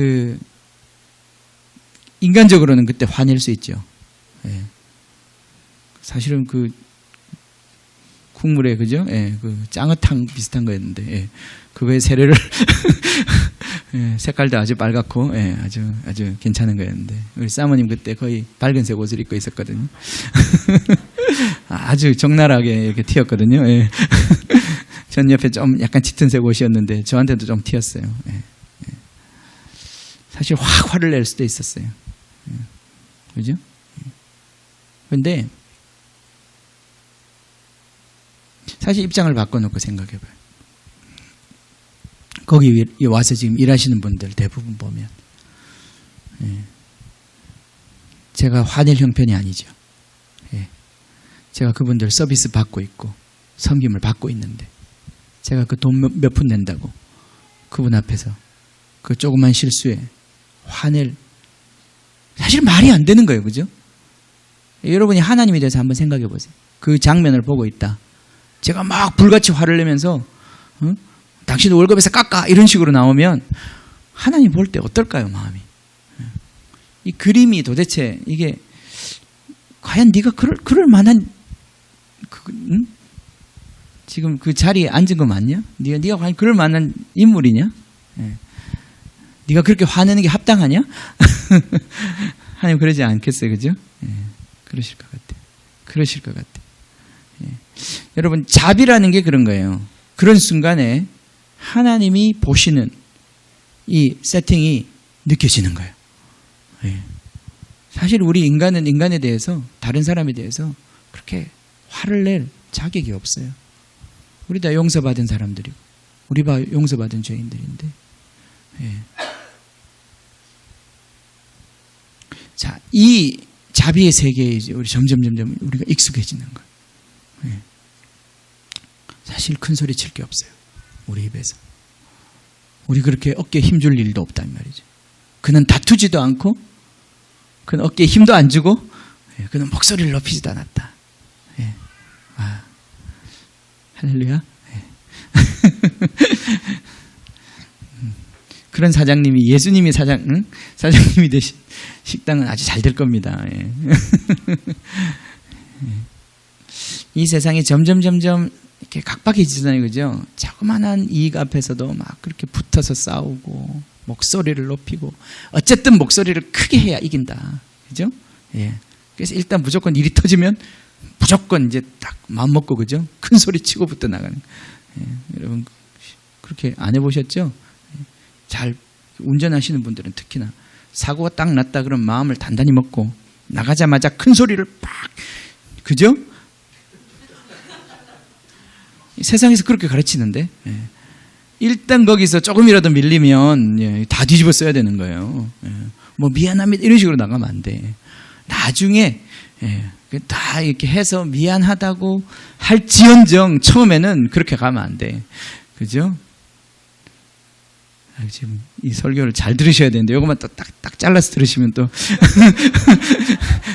A: 인간적으로는 그때 화낼 수 있죠. 예. 사실은 국물에 그죠? 예. 짱어탕 비슷한 거였는데 예. 그거에 세례를 예. 색깔도 아주 빨갛고 예. 아주 괜찮은 거였는데 우리 사모님 그때 거의 밝은색 옷을 입고 있었거든요. 아주 적나라하게 이렇게 튀었거든요. 예. 전 옆에 좀 약간 짙은색 옷이었는데 저한테도 좀 튀었어요. 예. 예. 사실 확 화를 낼 수도 있었어요. 예. 그죠? 그런데 사실 입장을 바꿔놓고 생각해봐요. 거기 와서 지금 일하시는 분들 대부분 보면 예. 제가 화낼 형편이 아니죠. 예. 제가 그분들 서비스 받고 있고 섬김을 받고 있는데 제가 그 돈 몇 푼 낸다고 그분 앞에서 그 조그만 실수에 화낼 사실 말이 안 되는 거예요. 그죠? 여러분이 하나님에 대해서 한번 생각해 보세요. 그 장면을 보고 있다. 제가 막 불같이 화를 내면서 당신 월급에서 깎아 이런 식으로 나오면 하나님 볼 때 어떨까요? 마음이. 이 그림이 도대체 이게 과연 네가 그럴 만한 지금 그 자리에 앉은 거 맞냐? 네가 과연 그럴 만한 인물이냐? 예. 네가 그렇게 화내는 게 합당하냐? 하나님 그러지 않겠어요, 그죠? 예, 그러실 것 같아요. 그러실 것 같아요. 예. 여러분, 자비라는 게 그런 거예요. 그런 순간에 하나님이 보시는 이 세팅이 느껴지는 거예요. 예. 사실 우리 인간은 인간에 대해서, 다른 사람에 대해서 그렇게 화를 낼 자격이 없어요. 우리 다 용서받은 사람들이고, 우리 다 용서받은 죄인들인데. 예. 자, 이 자비의 세계에 이제 우리 점점 우리가 익숙해지는 거예요. 예. 사실 큰 소리 칠 게 없어요. 우리 입에서. 우리 그렇게 어깨에 힘줄 일도 없단 말이죠. 그는 다투지도 않고, 그는 어깨에 힘도 안 주고, 예. 그는 목소리를 높이지도 않았다. 예. 아. 할렐루야. 예. 그런 사장님이, 예수님이 사장님이 되신 식당은 아주 잘 될 겁니다. 예. 이 세상이 점점 이렇게 각박해지잖아요, 그죠? 자그마한 이익 앞에서도 막 그렇게 붙어서 싸우고 목소리를 높이고, 어쨌든 목소리를 크게 해야 이긴다, 그죠? 예. 그래서 일단 무조건 일이 터지면 무조건 이제 딱 마음 먹고, 그죠? 큰 소리 치고부터 나가는. 예. 여러분 그렇게 안 해보셨죠? 잘 운전하시는 분들은 특히나 사고가 딱 났다 그러면 마음을 단단히 먹고 나가자마자 큰 소리를 팍, 그죠? 세상에서 그렇게 가르치는데, 예. 일단 거기서 조금이라도 밀리면, 예, 다 뒤집어 써야 되는 거예요. 예. 뭐 미안합니다 이런 식으로 나가면 안 돼. 나중에, 예, 다 이렇게 해서 미안하다고 할지언정 처음에는 그렇게 가면 안 돼. 그죠? 지금 이 설교를 잘 들으셔야 되는데 이것만 또 딱 잘라서 들으시면 또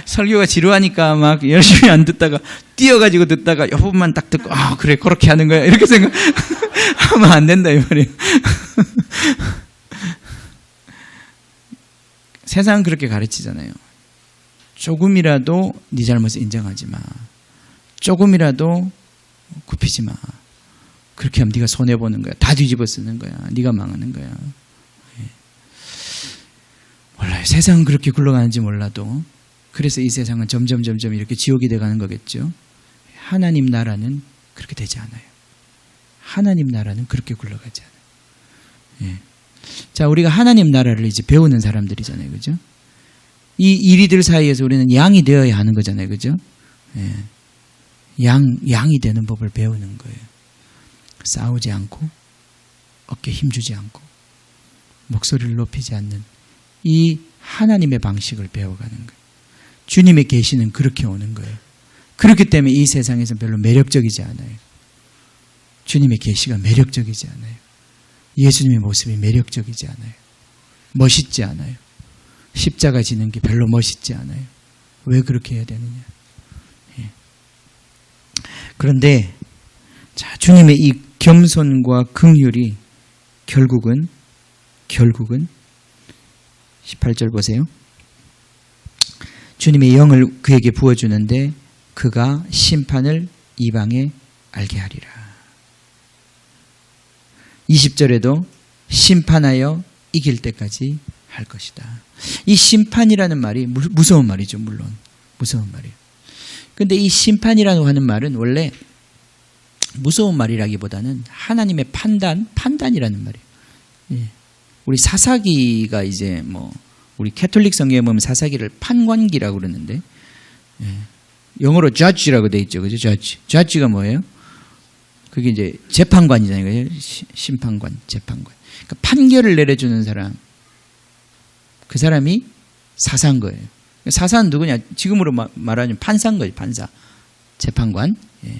A: 설교가 지루하니까 막 열심히 안 듣다가 뛰어가지고 듣다가 이 부분만 딱 듣고, 아 그래 그렇게 하는 거야 이렇게 생각하면 안 된다 이 말이에요. 세상은 그렇게 가르치잖아요. 조금이라도 네 잘못을 인정하지 마. 조금이라도 굽히지 마. 그렇게 하면 네가 손해보는 거야. 다 뒤집어 쓰는 거야. 네가 망하는 거야. 예. 몰라요. 세상은 그렇게 굴러가는지 몰라도, 그래서 이 세상은 점점 이렇게 지옥이 돼가는 거겠죠. 하나님 나라는 그렇게 되지 않아요. 하나님 나라는 그렇게 굴러가지 않아요. 예. 자, 우리가 하나님 나라를 이제 배우는 사람들이잖아요, 그죠? 이 이리들 사이에서 우리는 양이 되어야 하는 거잖아요, 그죠? 예. 양이 되는 법을 배우는 거예요. 싸우지 않고, 어깨에 힘주지 않고, 목소리를 높이지 않는 이 하나님의 방식을 배워가는 거예요. 주님의 계시는 그렇게 오는 거예요. 그렇기 때문에 이 세상에서 별로 매력적이지 않아요. 주님의 계시가 매력적이지 않아요. 예수님의 모습이 매력적이지 않아요. 멋있지 않아요. 십자가 지는 게 별로 멋있지 않아요. 왜 그렇게 해야 되느냐. 예. 그런데 자, 주님의 이 겸손과 긍휼이 결국은 18절 보세요. 주님의 영을 그에게 부어주는데 그가 심판을 이방에 알게 하리라. 20절에도 심판하여 이길 때까지 할 것이다. 이 심판이라는 말이 무서운 말이죠. 물론 무서운 말이에요. 그런데 이 심판이라고 하는 말은 원래 무서운 말이라기보다는 하나님의 판단이라는 말이에요. 예. 우리 사사기가 이제 우리 캐톨릭 성경에 보면 사사기를 판관기라고 그러는데, 예. 영어로 judge라고 돼 있죠, 그죠? judge가 뭐예요? 그게 이제 재판관이잖아요, 심판관, 재판관. 그러니까 판결을 내려주는 사람, 그 사람이 사사인 거예요. 사사는 누구냐? 지금으로 말하면 판사인 거예요, 판사, 재판관. 예.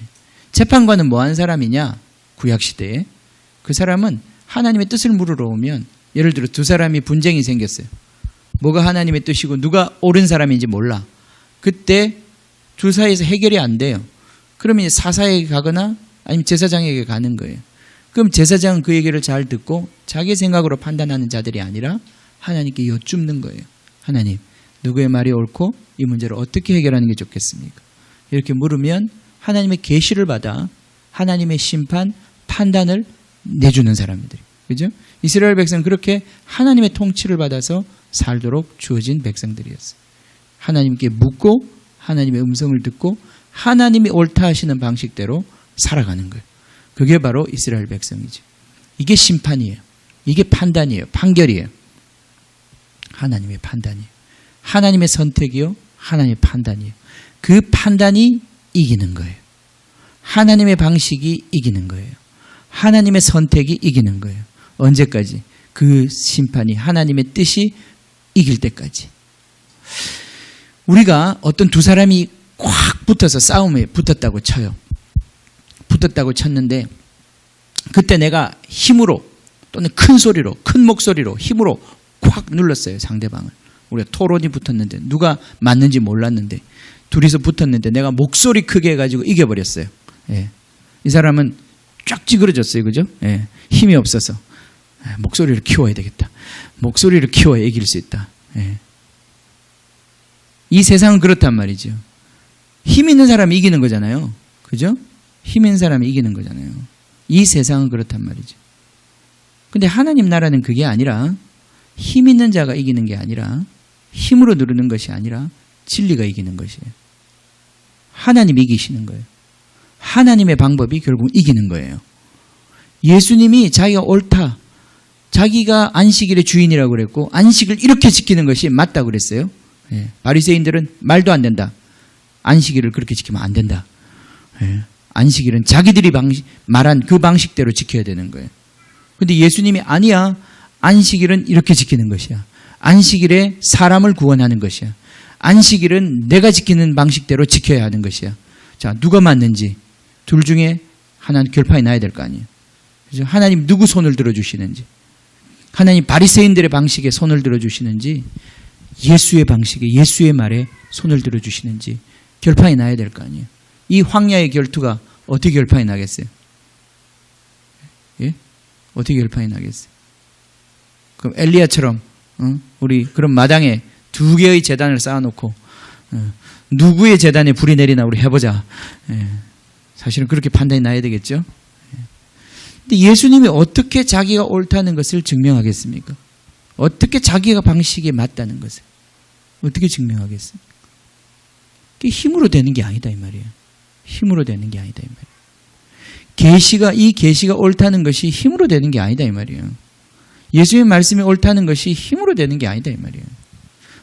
A: 재판관은 뭐 하는 사람이냐? 구약시대에. 그 사람은 하나님의 뜻을 물으러 오면, 예를 들어 두 사람이 분쟁이 생겼어요. 뭐가 하나님의 뜻이고 누가 옳은 사람인지 몰라. 그때 둘 사이에서 해결이 안 돼요. 그러면 이제 사사에게 가거나 아니면 제사장에게 가는 거예요. 그럼 제사장은 그 얘기를 잘 듣고 자기 생각으로 판단하는 자들이 아니라 하나님께 여쭙는 거예요. 하나님, 누구의 말이 옳고 이 문제를 어떻게 해결하는 게 좋겠습니까? 이렇게 물으면 하나님의 계시를 받아 하나님의 심판, 판단을 내주는 사람들이. 그죠? 이스라엘 백성은 그렇게 하나님의 통치를 받아서 살도록 주어진 백성들이었어요. 하나님께 묻고 하나님의 음성을 듣고 하나님이 옳다 하시는 방식대로 살아가는 거예요. 그게 바로 이스라엘 백성이죠. 이게 심판이에요. 이게 판단이에요. 판결이에요. 하나님의 판단이에요. 하나님의 선택이요. 하나님의 판단이에요. 그 판단이 이기는 거예요. 하나님의 방식이 이기는 거예요. 하나님의 선택이 이기는 거예요. 언제까지? 그 심판이 하나님의 뜻이 이길 때까지. 우리가 어떤 두 사람이 꽉 붙어서 싸움에 붙었다고 쳐요. 붙었다고 쳤는데 그때 내가 힘으로 또는 큰 소리로 큰 목소리로 힘으로 꽉 눌렀어요. 상대방을. 우리가 토론이 붙었는데 누가 맞는지 몰랐는데 둘이서 붙었는데 내가 목소리 크게 해가지고 이겨버렸어요. 예. 이 사람은 쫙 찌그러졌어요. 그죠? 예. 힘이 없어서 목소리를 키워야 되겠다. 목소리를 키워야 이길 수 있다. 예. 이 세상은 그렇단 말이죠. 힘 있는 사람이 이기는 거잖아요. 그죠? 힘 있는 사람이 이기는 거잖아요. 이 세상은 그렇단 말이죠. 근데 하나님 나라는 그게 아니라 힘 있는 자가 이기는 게 아니라 힘으로 누르는 것이 아니라 진리가 이기는 것이에요. 하나님이 이기시는 거예요. 하나님의 방법이 결국 이기는 거예요. 예수님이 자기가 옳다. 자기가 안식일의 주인이라고 그랬고 안식을 이렇게 지키는 것이 맞다고 그랬어요. 예. 바리새인들은 말도 안 된다. 안식일을 그렇게 지키면 안 된다. 예. 안식일은 자기들이 말한 그 방식대로 지켜야 되는 거예요. 그런데 예수님이 아니야. 안식일은 이렇게 지키는 것이야. 안식일에 사람을 구원하는 것이야. 안식일은 내가 지키는 방식대로 지켜야 하는 것이야. 자, 누가 맞는지 둘 중에 하나는 결판이 나야 될 거 아니에요. 그죠? 하나님 누구 손을 들어주시는지, 하나님 바리새인들의 방식에 손을 들어주시는지, 예수의 방식에 예수의 말에 손을 들어주시는지 결판이 나야 될 거 아니에요. 이 황야의 결투가 어떻게 결판이 나겠어요? 예? 어떻게 결판이 나겠어요? 그럼 엘리야처럼 우리 그런 마당에 두 개의 제단을 쌓아놓고 누구의 제단에 불이 내리나 우리 해보자. 예. 사실은 그렇게 판단이 나야 되겠죠. 근데 예수님이 어떻게 자기가 옳다는 것을 증명하겠습니까? 어떻게 자기가 방식에 맞다는 것을 어떻게 증명하겠어요? 그게 힘으로 되는 게 아니다 이 말이에요. 힘으로 되는 게 아니다 이 말이에요. 이 계시가 옳다는 것이 힘으로 되는 게 아니다 이 말이에요. 예수의 말씀이 옳다는 것이 힘으로 되는 게 아니다 이 말이에요.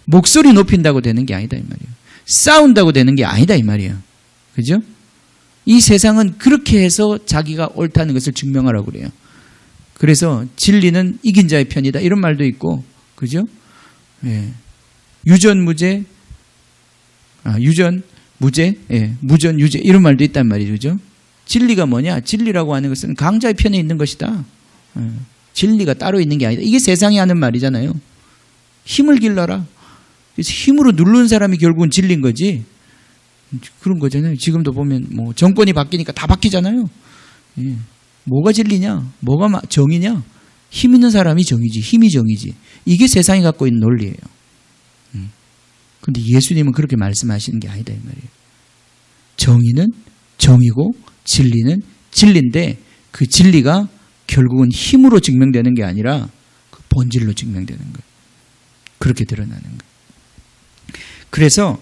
A: 목소리 높인다고 되는 게 아니다 이 말이에요. 싸운다고 되는 게 아니다 이 말이에요. 그죠? 이 세상은 그렇게 해서 자기가 옳다는 것을 증명하라고 그래요. 그래서 진리는 이긴 자의 편이다 이런 말도 있고, 그죠? 예. 유전무죄, 유전무죄, 예. 무전유죄 이런 말도 있단 말이죠. 그죠? 진리가 뭐냐? 진리라고 하는 것은 강자의 편에 있는 것이다. 예. 진리가 따로 있는 게 아니다. 이게 세상이 하는 말이잖아요. 힘을 길러라. 그래서 힘으로 누르는 사람이 결국은 진리인 거지. 그런 거잖아요. 지금도 보면 뭐 정권이 바뀌니까 다 바뀌잖아요. 예. 뭐가 진리냐? 뭐가 정의냐? 힘 있는 사람이 정의지. 힘이 정의지. 이게 세상이 갖고 있는 논리예요. 그런데 예수님은 그렇게 말씀하시는 게 아니다 이 말이에요. 정의는 정의고 진리는 진리인데 그 진리가 결국은 힘으로 증명되는 게 아니라 그 본질로 증명되는 거예요. 그렇게 드러나는 거예요. 그래서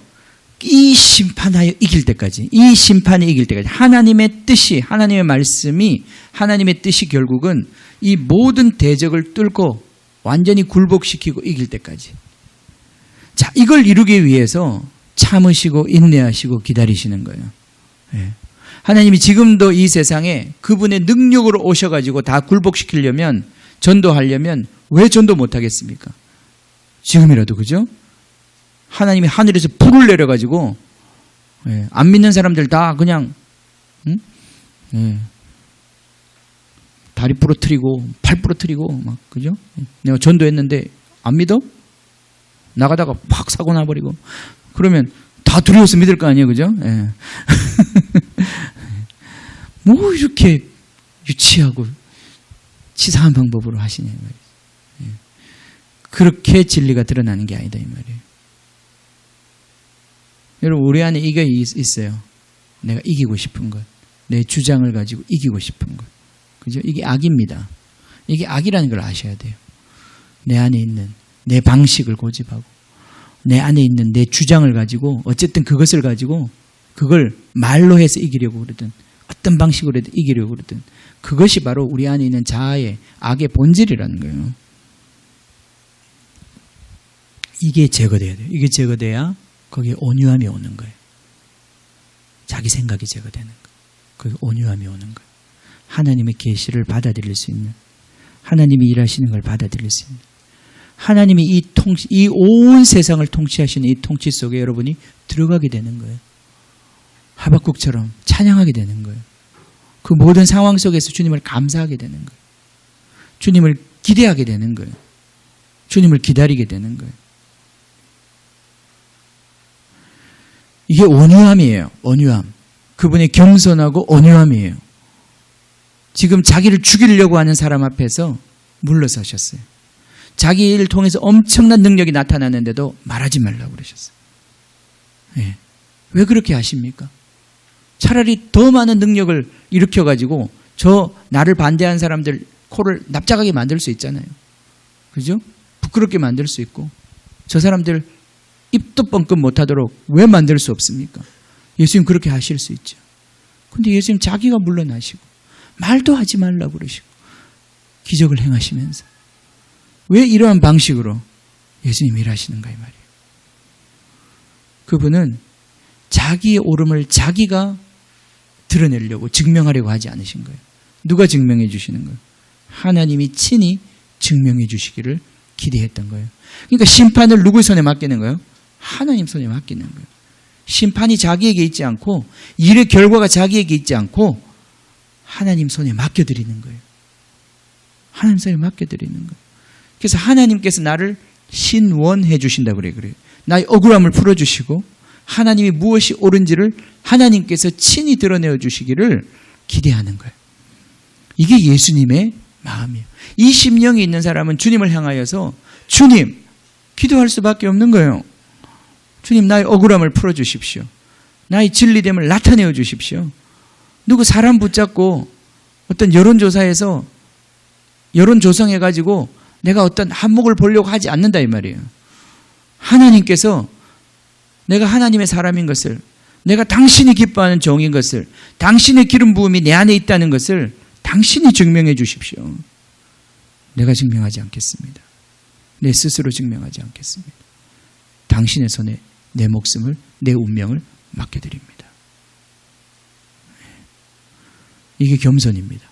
A: 이 심판하여 이길 때까지, 이 심판이 이길 때까지 하나님의 뜻이, 하나님의 말씀이, 하나님의 뜻이 결국은 이 모든 대적을 뚫고 완전히 굴복시키고 이길 때까지. 자, 이걸 이루기 위해서 참으시고 인내하시고 기다리시는 거예요. 예. 하나님이 지금도 이 세상에 그분의 능력으로 오셔가지고 다 굴복시키려면, 전도하려면 왜 전도 못하겠습니까? 지금이라도, 그죠? 하나님이 하늘에서 불을 내려가지고, 예, 안 믿는 사람들 다 그냥, 예, 다리 부러뜨리고, 팔 부러뜨리고, 막, 그죠? 내가 전도했는데, 안 믿어? 나가다가 팍 사고 나버리고, 그러면 다 두려워서 믿을 거 아니에요, 그죠? 예. 뭐 이렇게 유치하고 치사한 방법으로 하시냐 이 말이에요. 예. 그렇게 진리가 드러나는 게 아니다 이 말이에요. 여러분 우리 안에 이게 있어요. 내가 이기고 싶은 것, 내 주장을 가지고 이기고 싶은 것, 그죠? 이게 악입니다. 이게 악이라는 걸 아셔야 돼요. 내 안에 있는 내 방식을 고집하고 내 안에 있는 내 주장을 가지고 어쨌든 그것을 가지고 그걸 말로 해서 이기려고 그러든 어떤 방식으로 해도 이기려고 그러든 그것이 바로 우리 안에 있는 자아의 악의 본질이라는 거예요. 이게 제거돼야 돼요. 이게 제거돼야 거기에 온유함이 오는 거예요. 자기 생각이 제거되는 거예요. 거기에 온유함이 오는 거예요. 하나님의 계시를 받아들일 수 있는, 하나님이 일하시는 걸 받아들일 수 있는, 하나님이 이 온 세상을 통치하시는 이 통치 속에 여러분이 들어가게 되는 거예요. 하박국처럼 찬양하게 되는 거예요. 그 모든 상황 속에서 주님을 감사하게 되는 거예요. 주님을 기대하게 되는 거예요. 주님을 기다리게 되는 거예요. 이게 온유함이에요. 온유함. 그분의 겸손하고 온유함이에요. 지금 자기를 죽이려고 하는 사람 앞에서 물러서셨어요. 자기 일을 통해서 엄청난 능력이 나타났는데도 말하지 말라고 그러셨어요. 예. 왜 그렇게 하십니까? 차라리 더 많은 능력을 일으켜가지고 저 나를 반대한 사람들 코를 납작하게 만들 수 있잖아요. 그죠? 부끄럽게 만들 수 있고 저 사람들 입도 뻥끗 못하도록 왜 만들 수 없습니까? 예수님 그렇게 하실 수 있죠. 근데 예수님 자기가 물러나시고 말도 하지 말라고 그러시고 기적을 행하시면서 왜 이러한 방식으로 예수님 일하시는가 이 말이에요. 그분은 자기의 옳음을 자기가 드러내려고 증명하려고 하지 않으신 거예요. 누가 증명해 주시는 거예요? 하나님이 친히 증명해 주시기를 기대했던 거예요. 그러니까 심판을 누구 손에 맡기는 거예요? 하나님 손에 맡기는 거예요. 심판이 자기에게 있지 않고 일의 결과가 자기에게 있지 않고 하나님 손에 맡겨드리는 거예요. 하나님 손에 맡겨드리는 거예요. 그래서 하나님께서 나를 신원해 주신다고 그래요. 나의 억울함을 풀어주시고 하나님이 무엇이 옳은지를 하나님께서 친히 드러내어 주시기를 기대하는 거예요. 이게 예수님의 마음이에요. 이 심령이 있는 사람은 주님을 향하여서 주님 기도할 수밖에 없는 거예요. 주님 나의 억울함을 풀어주십시오. 나의 진리됨을 나타내어 주십시오. 누구 사람 붙잡고 어떤 여론조사에서 여론 조성해가지고 내가 어떤 한몫을 보려고 하지 않는다 이 말이에요. 하나님께서 내가 하나님의 사람인 것을, 내가 당신이 기뻐하는 종인 것을, 당신의 기름 부음이 내 안에 있다는 것을 당신이 증명해 주십시오. 내가 증명하지 않겠습니다. 내 스스로 증명하지 않겠습니다. 당신의 손에 내 목숨을, 내 운명을 맡겨드립니다. 이게 겸손입니다.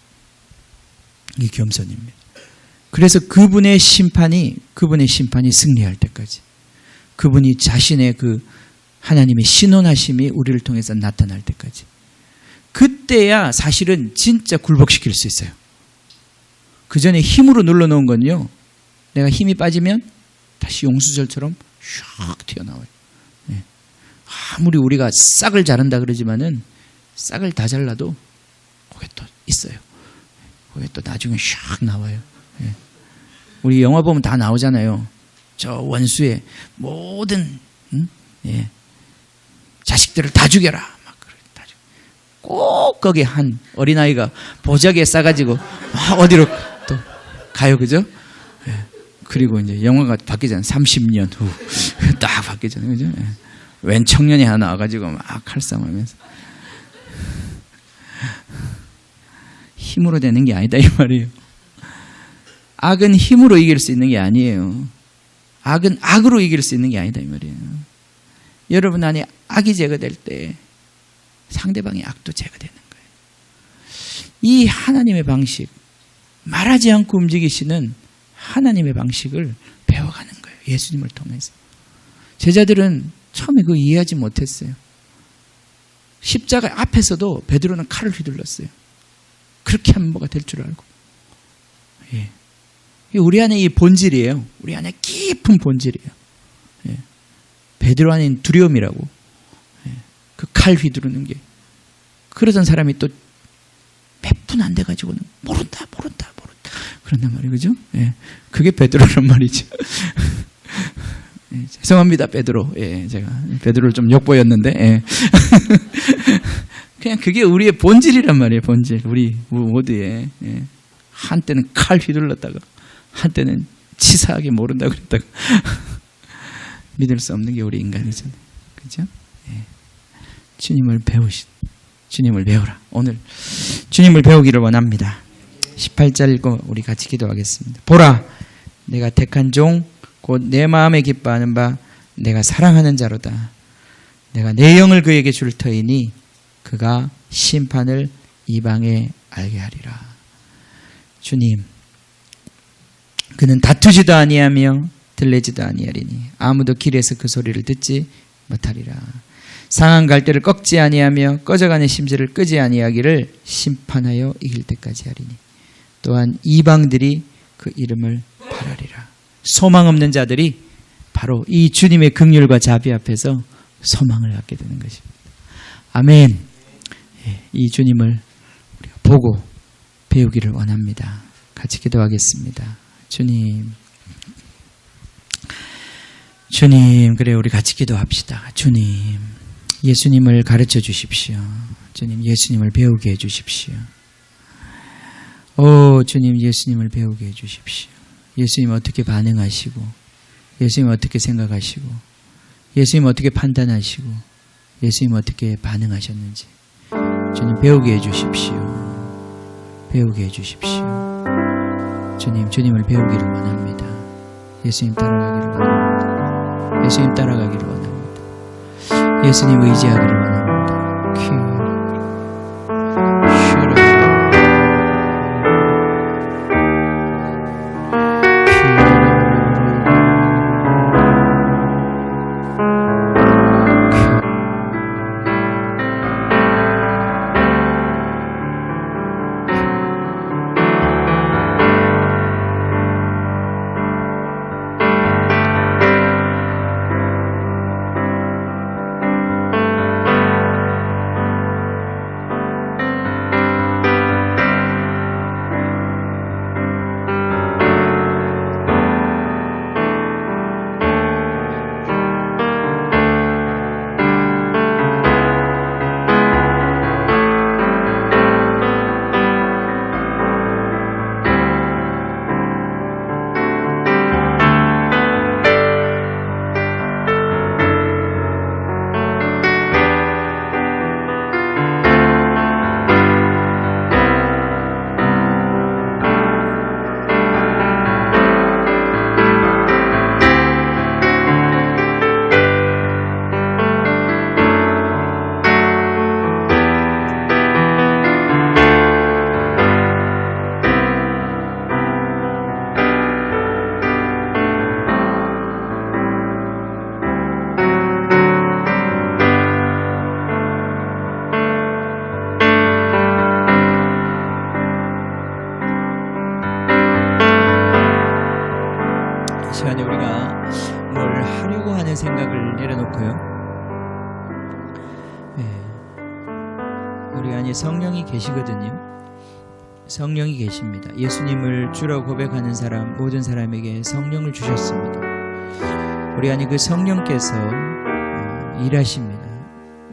A: 이게 겸손입니다. 그래서 그분의 심판이 승리할 때까지, 그분이 자신의 그 하나님의 신원하심이 우리를 통해서 나타날 때까지, 그때야 사실은 진짜 굴복시킬 수 있어요. 그 전에 힘으로 눌러놓은 건요, 내가 힘이 빠지면 다시 용수절처럼 슉 튀어나와요. 네. 아무리 우리가 싹을 자른다 그러지만은 싹을 다 잘라도 그게 또 있어요. 그게 또 나중에 슉 나와요. 네. 우리 영화 보면 다 나오잖아요. 저 원수의 모든 예. 자식들을 다 죽여라. 막 그래, 다 죽여. 꼭 거기 한 어린아이가 보자기에 싸가지고 어디로 또 가요, 그죠? 예. 그리고 이제 영화가 바뀌잖아요. 30년 후 딱 바뀌잖아요, 그죠? 예. 웬 청년이 하나 나와가지고 막 칼싸움하면서 힘으로 되는 게 아니다 이 말이에요. 악은 힘으로 이길 수 있는 게 아니에요. 악은 악으로 이길 수 있는 게 아니다 이 말이에요. 여러분 안에 악이 제거될 때 상대방의 악도 제거되는 거예요. 이 하나님의 방식, 말하지 않고 움직이시는 하나님의 방식을 배워가는 거예요. 예수님을 통해서. 제자들은 처음에 그거 이해하지 못했어요. 십자가 앞에서도 베드로는 칼을 휘둘렀어요. 그렇게 하면 뭐가 될 줄 알고. 예. 우리 안에 이 본질이에요. 우리 안에 깊은 본질이에요. 예. 베드로 안에 있는 두려움이라고. 예. 그 칼 휘두르는 게. 그러던 사람이 또 몇 분 안 돼가지고는 모른다. 그런단 말이에요. 그죠? 예. 그게 베드로란 말이죠. 예. 죄송합니다, 베드로. 예. 제가 베드로를 좀 욕보였는데. 예. 그냥 그게 우리의 본질이란 말이에요. 본질. 우리 모두의. 예. 한때는 칼 휘둘렀다가 한때는 치사하게 모른다 그랬다가 믿을 수 없는 게 우리 인간이잖아요. 그죠? 예. 주님을 배우라. 오늘 주님을 배우기를 원합니다. 18절 읽고 우리 같이 기도하겠습니다. 보라, 내가 택한 종 곧 내 마음에 기뻐하는 바 내가 사랑하는 자로다. 내가 내 영을 그에게 줄 터이니 그가 심판을 이방에 알게 하리라. 주님, 그는 다투지도 아니하며 들레지도 아니하리니 아무도 길에서 그 소리를 듣지 못하리라. 상한 갈대를 꺾지 아니하며 꺼져가는 심지를 끄지 아니하기를 심판하여 이길 때까지 하리니 또한 이방들이 그 이름을 바라리라. 소망 없는 자들이 바로 이 주님의 긍휼과 자비 앞에서 소망을 갖게 되는 것입니다. 아멘. 이 주님을 우리가 보고 배우기를 원합니다. 같이 기도하겠습니다. 주님, 그래 우리 같이 기도합시다. 주님, 예수님을 가르쳐 주십시오. 주님, 예수님을 배우게 해 주십시오. 주님, 예수님을 배우게 해 주십시오. 예수님 어떻게 반응하시고, 예수님 어떻게 생각하시고, 예수님 어떻게 판단하시고, 예수님 어떻게 반응하셨는지 주님 배우게 해 주십시오. 배우게 해 주십시오. 주님을 배우기를 원합니다. 예수님 따라가기를 원합니다. 예수님 따라가기를 원합니다. 예수님 의지하기를 원합니다. 시간에 우리가 뭘 하려고 하는 생각을 내려놓고요. 우리 안에 성령이 계시거든요. 성령이 계십니다. 예수님을 주라고 고백하는 사람, 모든 사람에게 성령을 주셨습니다. 우리 안에 그 성령께서 일하십니다.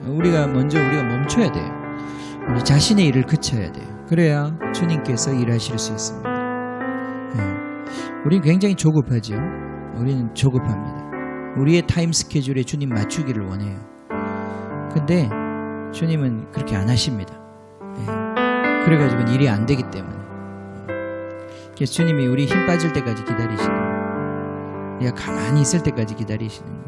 A: 우리가 멈춰야 돼요. 우리 자신의 일을 그쳐야 돼요. 그래야 주님께서 일하실 수 있습니다. 우리는 굉장히 조급하죠. 우리는 조급합니다. 우리의 타임 스케줄에 주님 맞추기를 원해요. 근데 주님은 그렇게 안 하십니다. 그래가지고 일이 안 되기 때문에. 그래서 주님이 우리 힘 빠질 때까지 기다리시는 거예요. 우리가 가만히 있을 때까지 기다리시는 거예요.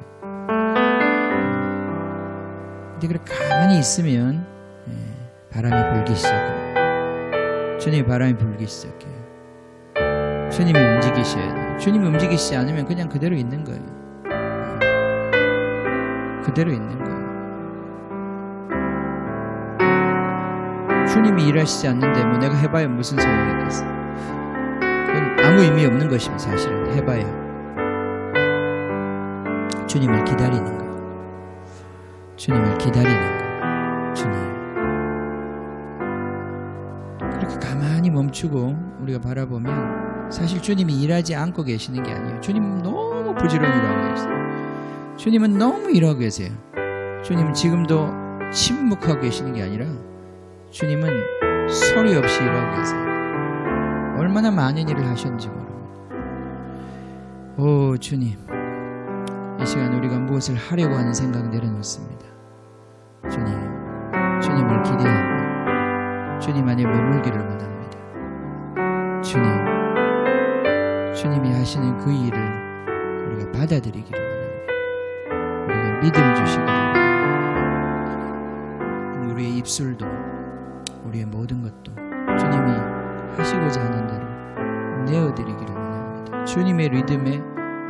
A: 근데 그렇게 가만히 있으면 바람이 불기 시작합니다. 주님이 바람이 불기 시작해요. 주님이 움직이셔야 돼요. 주님이 움직이시지 않으면 그냥 그대로 있는 거예요. 그대로 있는 거예요. 주님이 일하시지 않는데 뭐 내가 해봐야 무슨 소용이 있겠어. 그건 아무 의미 없는 것입니다. 사실은 해봐야. 주님을 기다리는 거예요. 주님을 기다리는 거예요. 주님. 그렇게 가만히 멈추고 우리가 바라보면 사실 주님이 일하지 않고 계시는 게 아니에요. 주님은 너무 부지런히 일하고 계세요. 주님은 너무 일하고 계세요. 주님은 지금도 침묵하고 계시는 게 아니라 주님은 소리 없이 일하고 계세요. 얼마나 많은 일을 하셨는지 모릅니다. 오 주님, 이 시간 우리가 무엇을 하려고 하는 생각 내려놓습니다. 주님, 주님을 기대하고 주님 안에 머물기를 원합니다. 주님, 주님이 하시는 그 일을 우리가 받아들이기를 원합니다. 우리가 믿음 주시기를 원합니다. 우리의 입술도 우리의 모든 것도 주님이 하시고자 하는 대로 내어드리기를 원합니다. 주님의 리듬에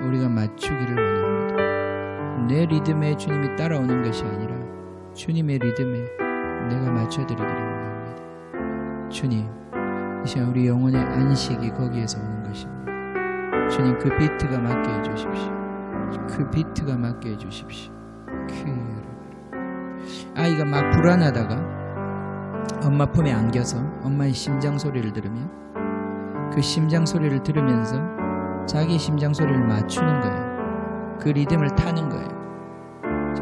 A: 우리가 맞추기를 원합니다. 내 리듬에 주님이 따라오는 것이 아니라 주님의 리듬에 내가 맞춰드리기를 원합니다. 주님, 이 시간 우리 영혼의 안식이 거기에서 오는 것입니다. 주님, 그 비트가 맞게 해주십시오. 그 비트가 맞게 해주십시오. 아이가 막 불안하다가 엄마 품에 안겨서 엄마의 심장 소리를 들으면 그 심장 소리를 들으면서 자기 심장 소리를 맞추는 거예요. 그 리듬을 타는 거예요.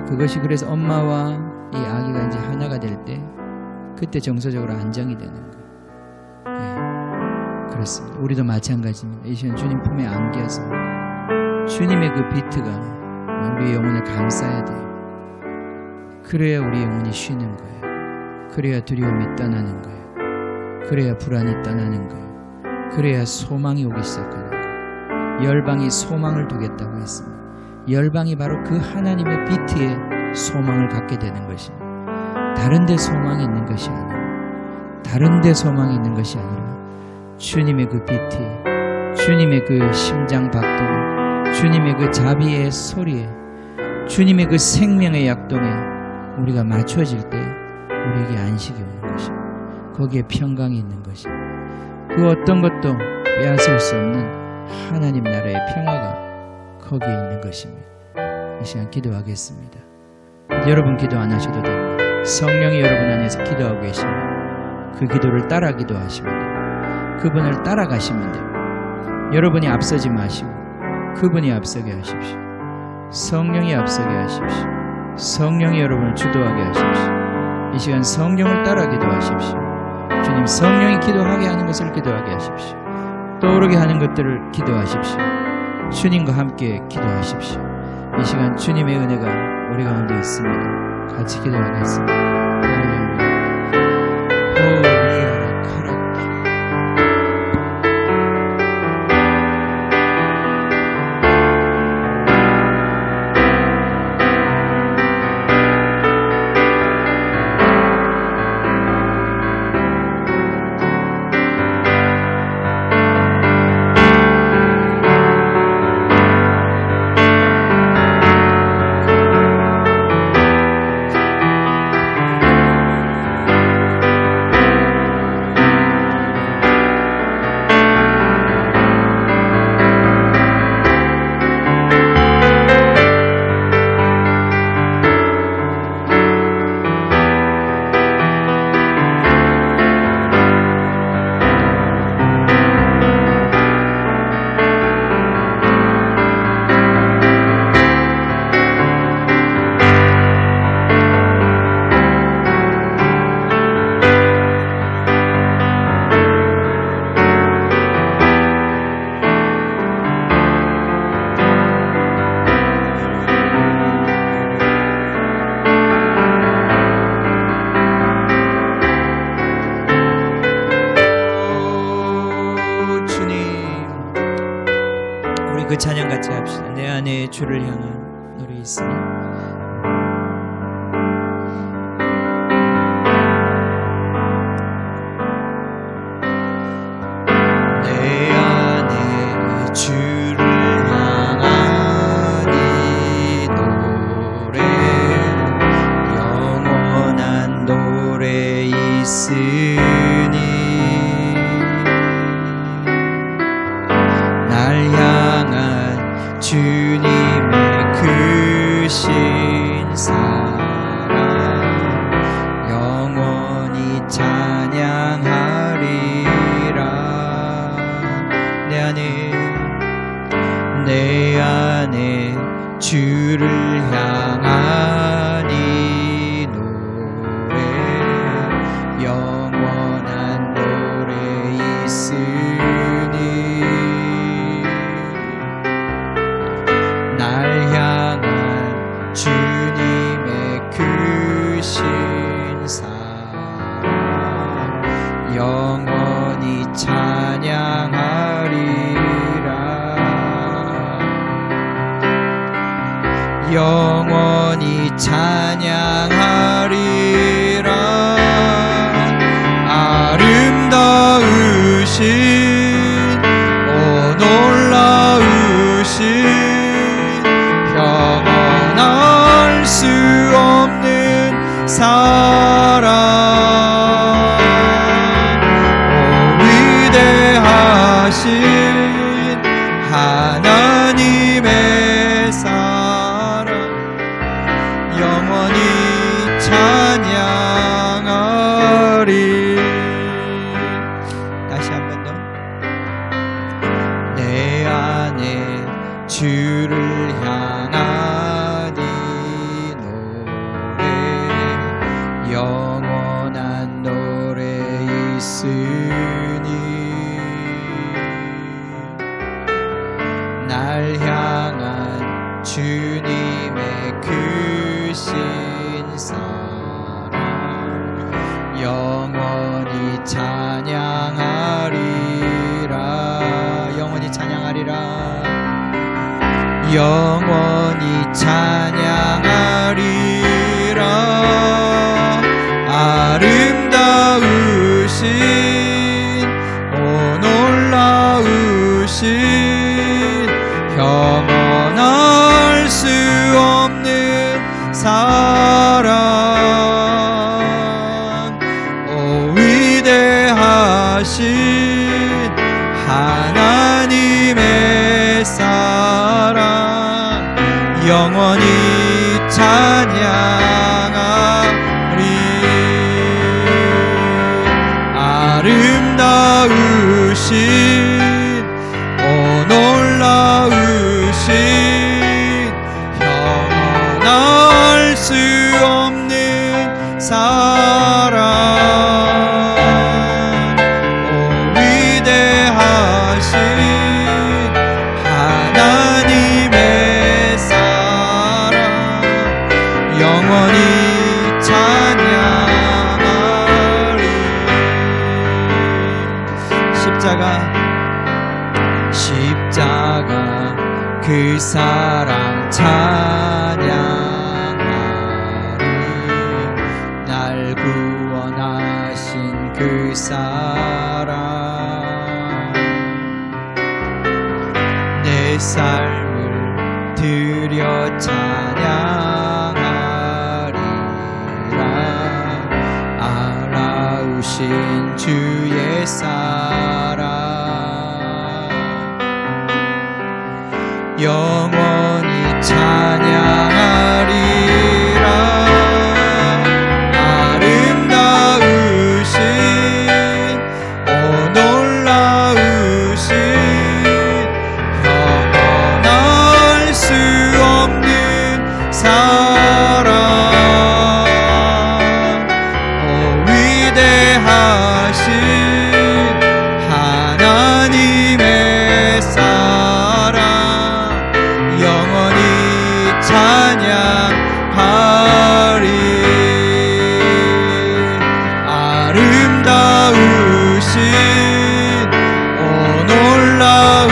A: 그것이 그래서 엄마와 이 아기가 이제 하나가 될 때 그때 정서적으로 안정이 되는 거예요. 네, 그렇습니다. 우리도 마찬가지입니다. 이 시간 주님 품에 안겨서 주님의 그 비트가 우리의 영혼을 감싸야 돼요. 그래야 우리 영혼이 쉬는 거예요. 그래야 두려움이 떠나는 거예요. 그래야 불안이 떠나는 거예요. 그래야 소망이 오기 시작하는 거예요. 열방이 소망을 두겠다고 했습니다. 열방이 바로 그 하나님의 비트에 소망을 갖게 되는 것입니다. 다른 데 소망이 있는 것이 아니라 다른 데 소망이 있는 것이 아니라 주님의 그 비트에, 주님의 그 심장 박동에, 주님의 그 자비의 소리에, 주님의 그 생명의 약동에 우리가 맞춰질 때 우리에게 안식이 오는 것입니다. 거기에 평강이 있는 것입니다. 그 어떤 것도 빼앗을 수 없는 하나님 나라의 평화가 거기에 있는 것입니다. 이 시간 기도하겠습니다. 여러분 기도 안 하셔도 됩니다. 성령이 여러분 안에서 기도하고 계십니다. 그 기도를 따라 기도하시면 됩니다. 그분을 따라가시면 됩니다. 여러분이 앞서지 마시고 그분이 앞서게 하십시오. 성령이 앞서게 하십시오. 성령이 여러분을 주도하게 하십시오. 이 시간 성령을 따라 기도하십시오. 주님, 성령이 기도하게 하는 것을 기도하게 하십시오. 떠오르게 하는 것들을 기도하십시오. 주님과 함께 기도하십시오. 이 시간 주님의 은혜가 우리 가운데 있습니다. 같이 기도하겠습니다. 할렐루야. 카라키. 그 찬양 같이 합시다. 내 안에 주를 향한 노래 있으니 내 안에 주를 향한 이 노래 영원한 노래 있으니 날 향한 주님의 그 영원히 찬양하리라. 아름다우신 오 놀라우신 영원할 수 없는 사랑 오 위대하신 하나님의 사랑 영원히 찬양하리. 다시 한 번 더. 내 안에 주를 향한 이 노래 영원한 노래 있으니 날 향한 주님의 크신 사랑 영원히 찬양하리라. 영원히 찬양하리라. 영원히 찬양하리라. 아름다우신 오 놀라우신 영원할 수 없는 사랑 오 위대하신 하나님의 사랑 영원히 찬양하리. 아름다우신 오 놀라우신 영원할 수 없는 사랑 오 위대하신 하나님의 사랑 영원히 찬양하리. 십자가 그 사랑 찬양하리. 날 구원하신 그 사랑 내 삶을 드려 찬양하리라. 아름다우신 주의 사랑 영원히 찬양하리라. 아름다우신 오 놀라우신 영원할 수 없는 사랑 오 위대하신 하나님의 사랑 영원히 찬양하리. 아름다우신 오 놀라우신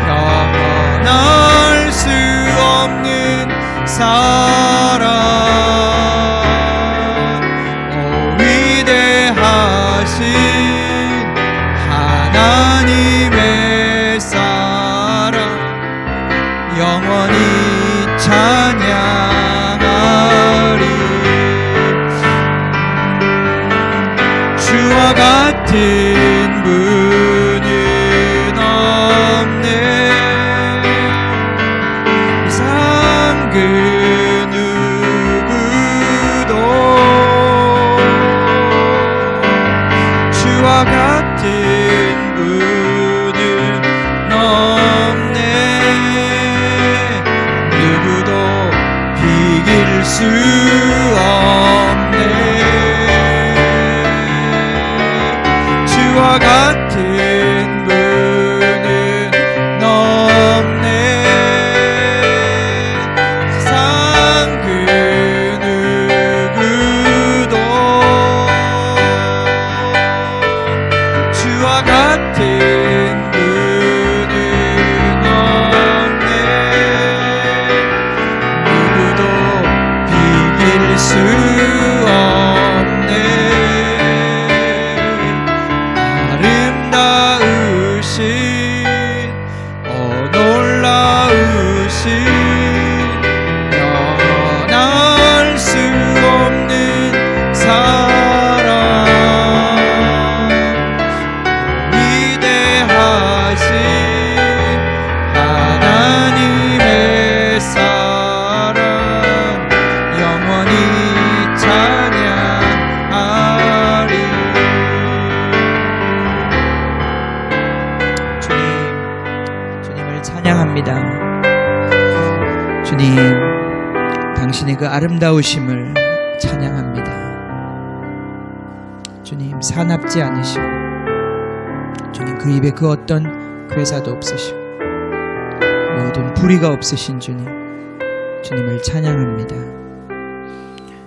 A: 영원할 수 없는 사랑 오 위대하신 하나님의 사랑 영원히 찬양하리. 주와 같은 분은 없네. 세상 그 누구도 주와 같은 분은 없네. 누구도 비길 수 없네. 주와 같은 분은 없네. 세상 그 누구도 주와 같은 분은 없네. 수 없네. 아름다우신 놀라우신 영원할 수 없는 사랑 위대하신 하나님의 사랑 영원히 찬양하리. 주님을 찬양합니다. 주님, 당신의 그 아름다우심을 찬양합니다. 주님, 사납지 않으시고 주님, 그 입에 그 어떤 괴사도 없으시고 모든 불의가 없으신 주님, 주님을 찬양합니다.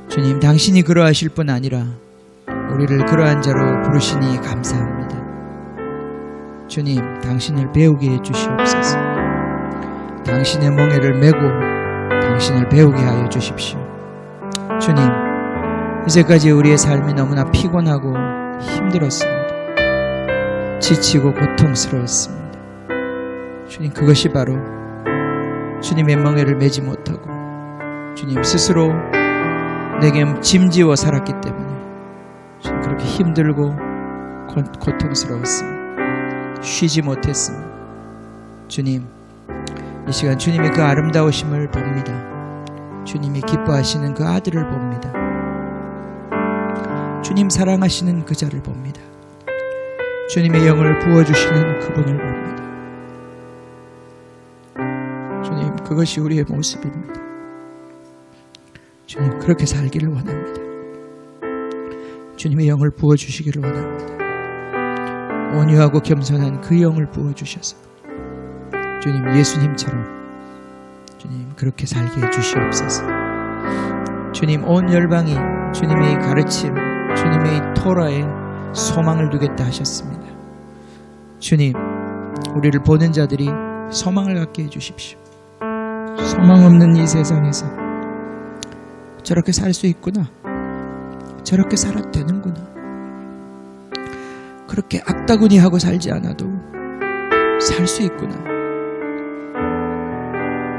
A: 주님, 당신이 그러하실 뿐 아니라 우리를 그러한 자로 부르시니 감사합니다. 주님, 당신을 배우게 해주시옵소서. 당신의 멍에를 메고 당신을 배우게 하여 주십시오. 주님, 이제까지 우리의 삶이 너무나 피곤하고 힘들었습니다. 지치고 고통스러웠습니다. 주님, 그것이 바로 주님의 멍에를 메지 못하고 주님 스스로 내게 짐지어 살았기 때문에 주님, 그렇게 힘들고 고통스러웠습니다. 쉬지 못했습니다. 주님, 이 시간 주님의 그 아름다우심을 봅니다. 주님이 기뻐하시는 그 아들을 봅니다. 주님 사랑하시는 그 자를 봅니다. 주님의 영을 부어주시는 그분을 봅니다. 주님, 그것이 우리의 모습입니다. 주님, 그렇게 살기를 원합니다. 주님의 영을 부어주시기를 원합니다. 온유하고 겸손한 그 영을 부어주셔서 주님, 예수님처럼 주님 그렇게 살게 해주시옵소서. 주님, 온 열방이 주님의 가르침, 주님의 토라에 소망을 두겠다 하셨습니다. 주님, 우리를 보는 자들이 소망을 갖게 해주십시오. 소망 없는 이 세상에서 저렇게 살 수 있구나, 저렇게 살아도 되는구나, 그렇게 악다구니하고 살지 않아도 살 수 있구나.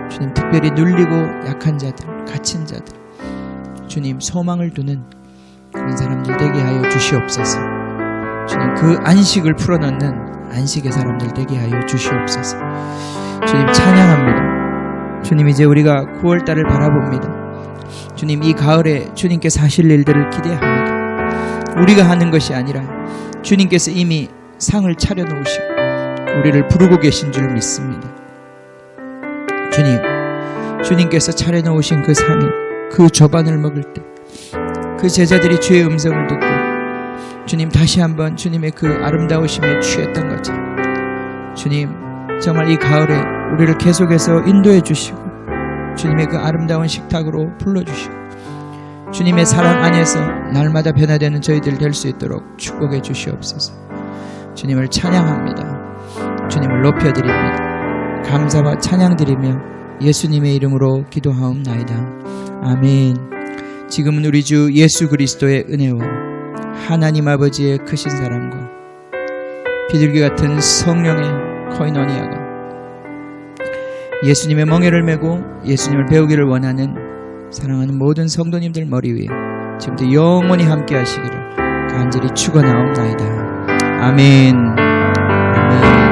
A: 주님, 특별히 눌리고 약한 자들, 갇힌 자들, 주님 소망을 두는 그런 사람들 되게 하여 주시옵소서. 주님, 그 안식을 풀어넣는 안식의 사람들 되게 하여 주시옵소서. 주님, 찬양합니다. 주님, 이제 우리가 9월달을 바라봅니다. 주님, 이 가을에 주님께서 하실 일들을 기대합니다. 우리가 하는 것이 아니라 주님께서 이미 상을 차려놓으시고 우리를 부르고 계신 줄 믿습니다. 주님, 주님께서 차려놓으신 그 상에 그 조반을 먹을 때 그 제자들이 주의 음성을 듣고 주님 다시 한번 주님의 그 아름다우심에 취했던 것처럼 주님, 정말 이 가을에 우리를 계속해서 인도해 주시고 주님의 그 아름다운 식탁으로 불러주시고 주님의 사랑 안에서 날마다 변화되는 저희들 될 수 있도록 축복해 주시옵소서. 주님을 찬양합니다. 주님을 높여드립니다. 감사와 찬양드리며 예수님의 이름으로 기도하옵나이다. 아멘. 지금은 우리 주 예수 그리스도의 은혜와 하나님 아버지의 크신 사랑과 비둘기 같은 성령의 코이노니아가 예수님의 멍에를 메고 예수님을 배우기를 원하는 사랑하는 모든 성도님들 머리 위에 지금부터 영원히 함께 하시기를 간절히 축원하옵나이다. 아멘. 아멘.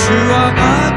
B: 주와 같은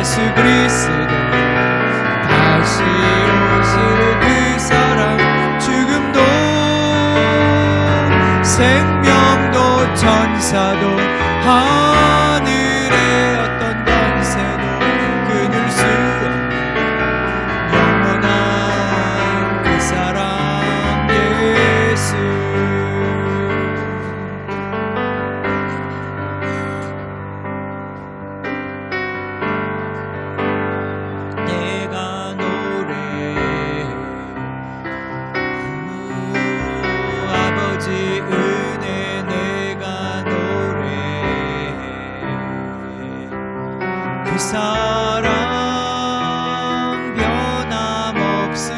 B: 예수 그리스도 다시 오실 그 사랑 죽음도 생명도 천사도 하늘의 어떤 권세도 끊을 수 없는 영원한 그 사랑 예수 은혜 내가 노래해 그 사랑 변함없으신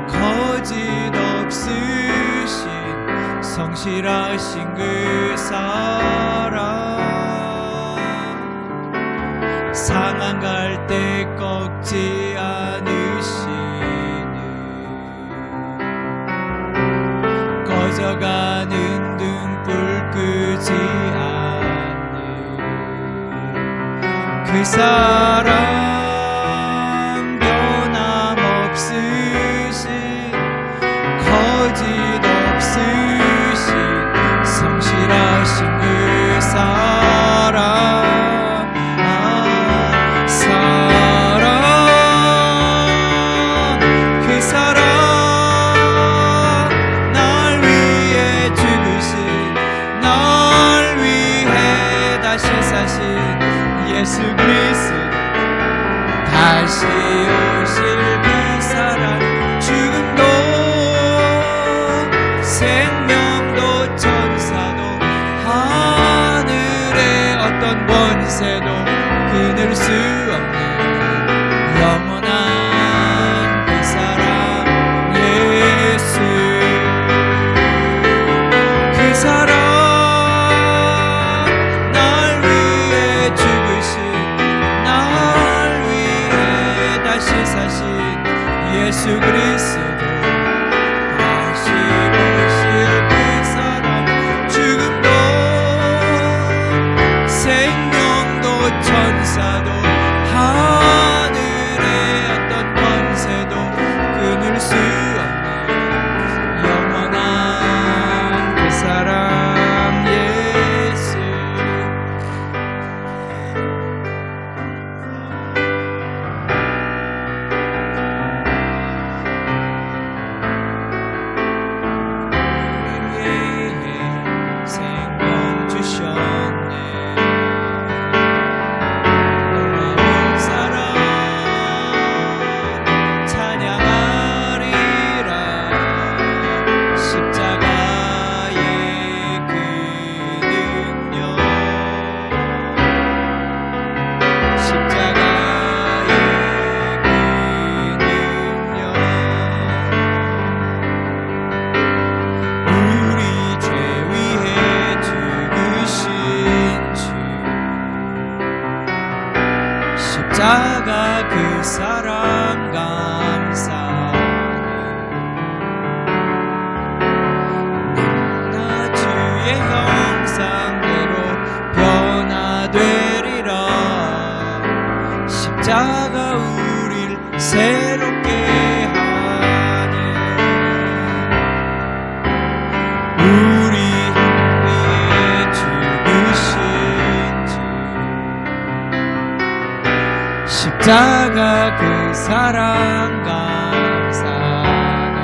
B: 거짓 없으신 성실하신 그 사랑 상한 갈 때 꺾지 않으시는 꺼져가는 변하지 않는 그 사랑 변함없으신 거짓 없으신 성실하신 그 사랑 그 사랑 날 위해 죽으신 날 위해 다시 사신 예수 그리스도 다시 오실 그 사랑 죽음도 생명도 천사도 하늘의 어떤 권세도 끊을 수 없는 영원한 그 사랑 예수 그 사랑 날 위해 죽으신 날 위해 다시 사신 예수 그리스도 다시 오실 그 사랑 죽음도 생명도 천사도 하늘의 어떤 권세도 끊을 수 없는 영원한 그 사랑 예수 우리에게 생명 주셨네 놀라운 사랑 찬양하리라 십자가의 그 능력 십자가의 그 능력 우리 죄 위해 죽으신 주 십자가 그 사랑 감사하네 나 주의 형상대로 변화되리라 십자가 우릴 새롭게 하네 우리 위해 죽으신 주 십자가 그 사랑 감사하네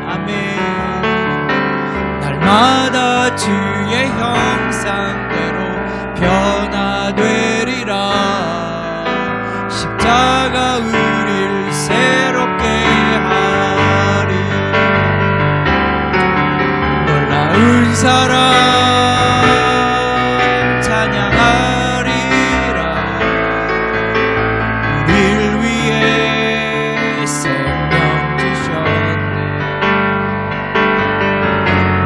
B: 아멘 날마다 주의 형상대로 변화되리라 십자가 우릴 새롭게 하리 놀라운 사랑 찬양하리라 우릴 위해 생명 주셨네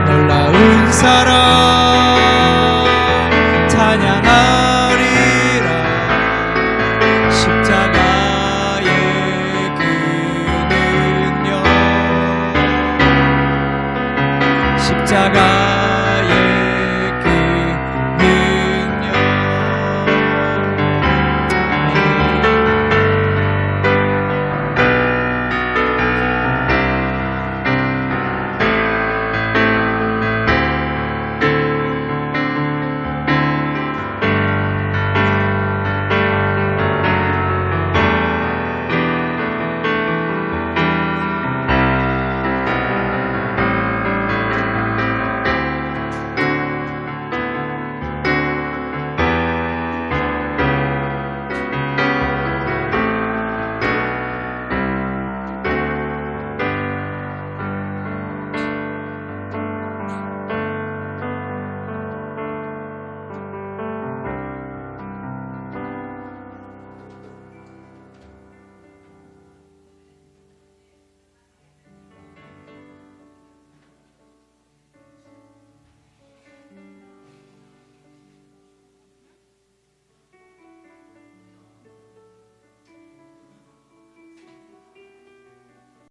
B: 놀라운 사랑 찬양하리라 십자가의 그 능력 십자가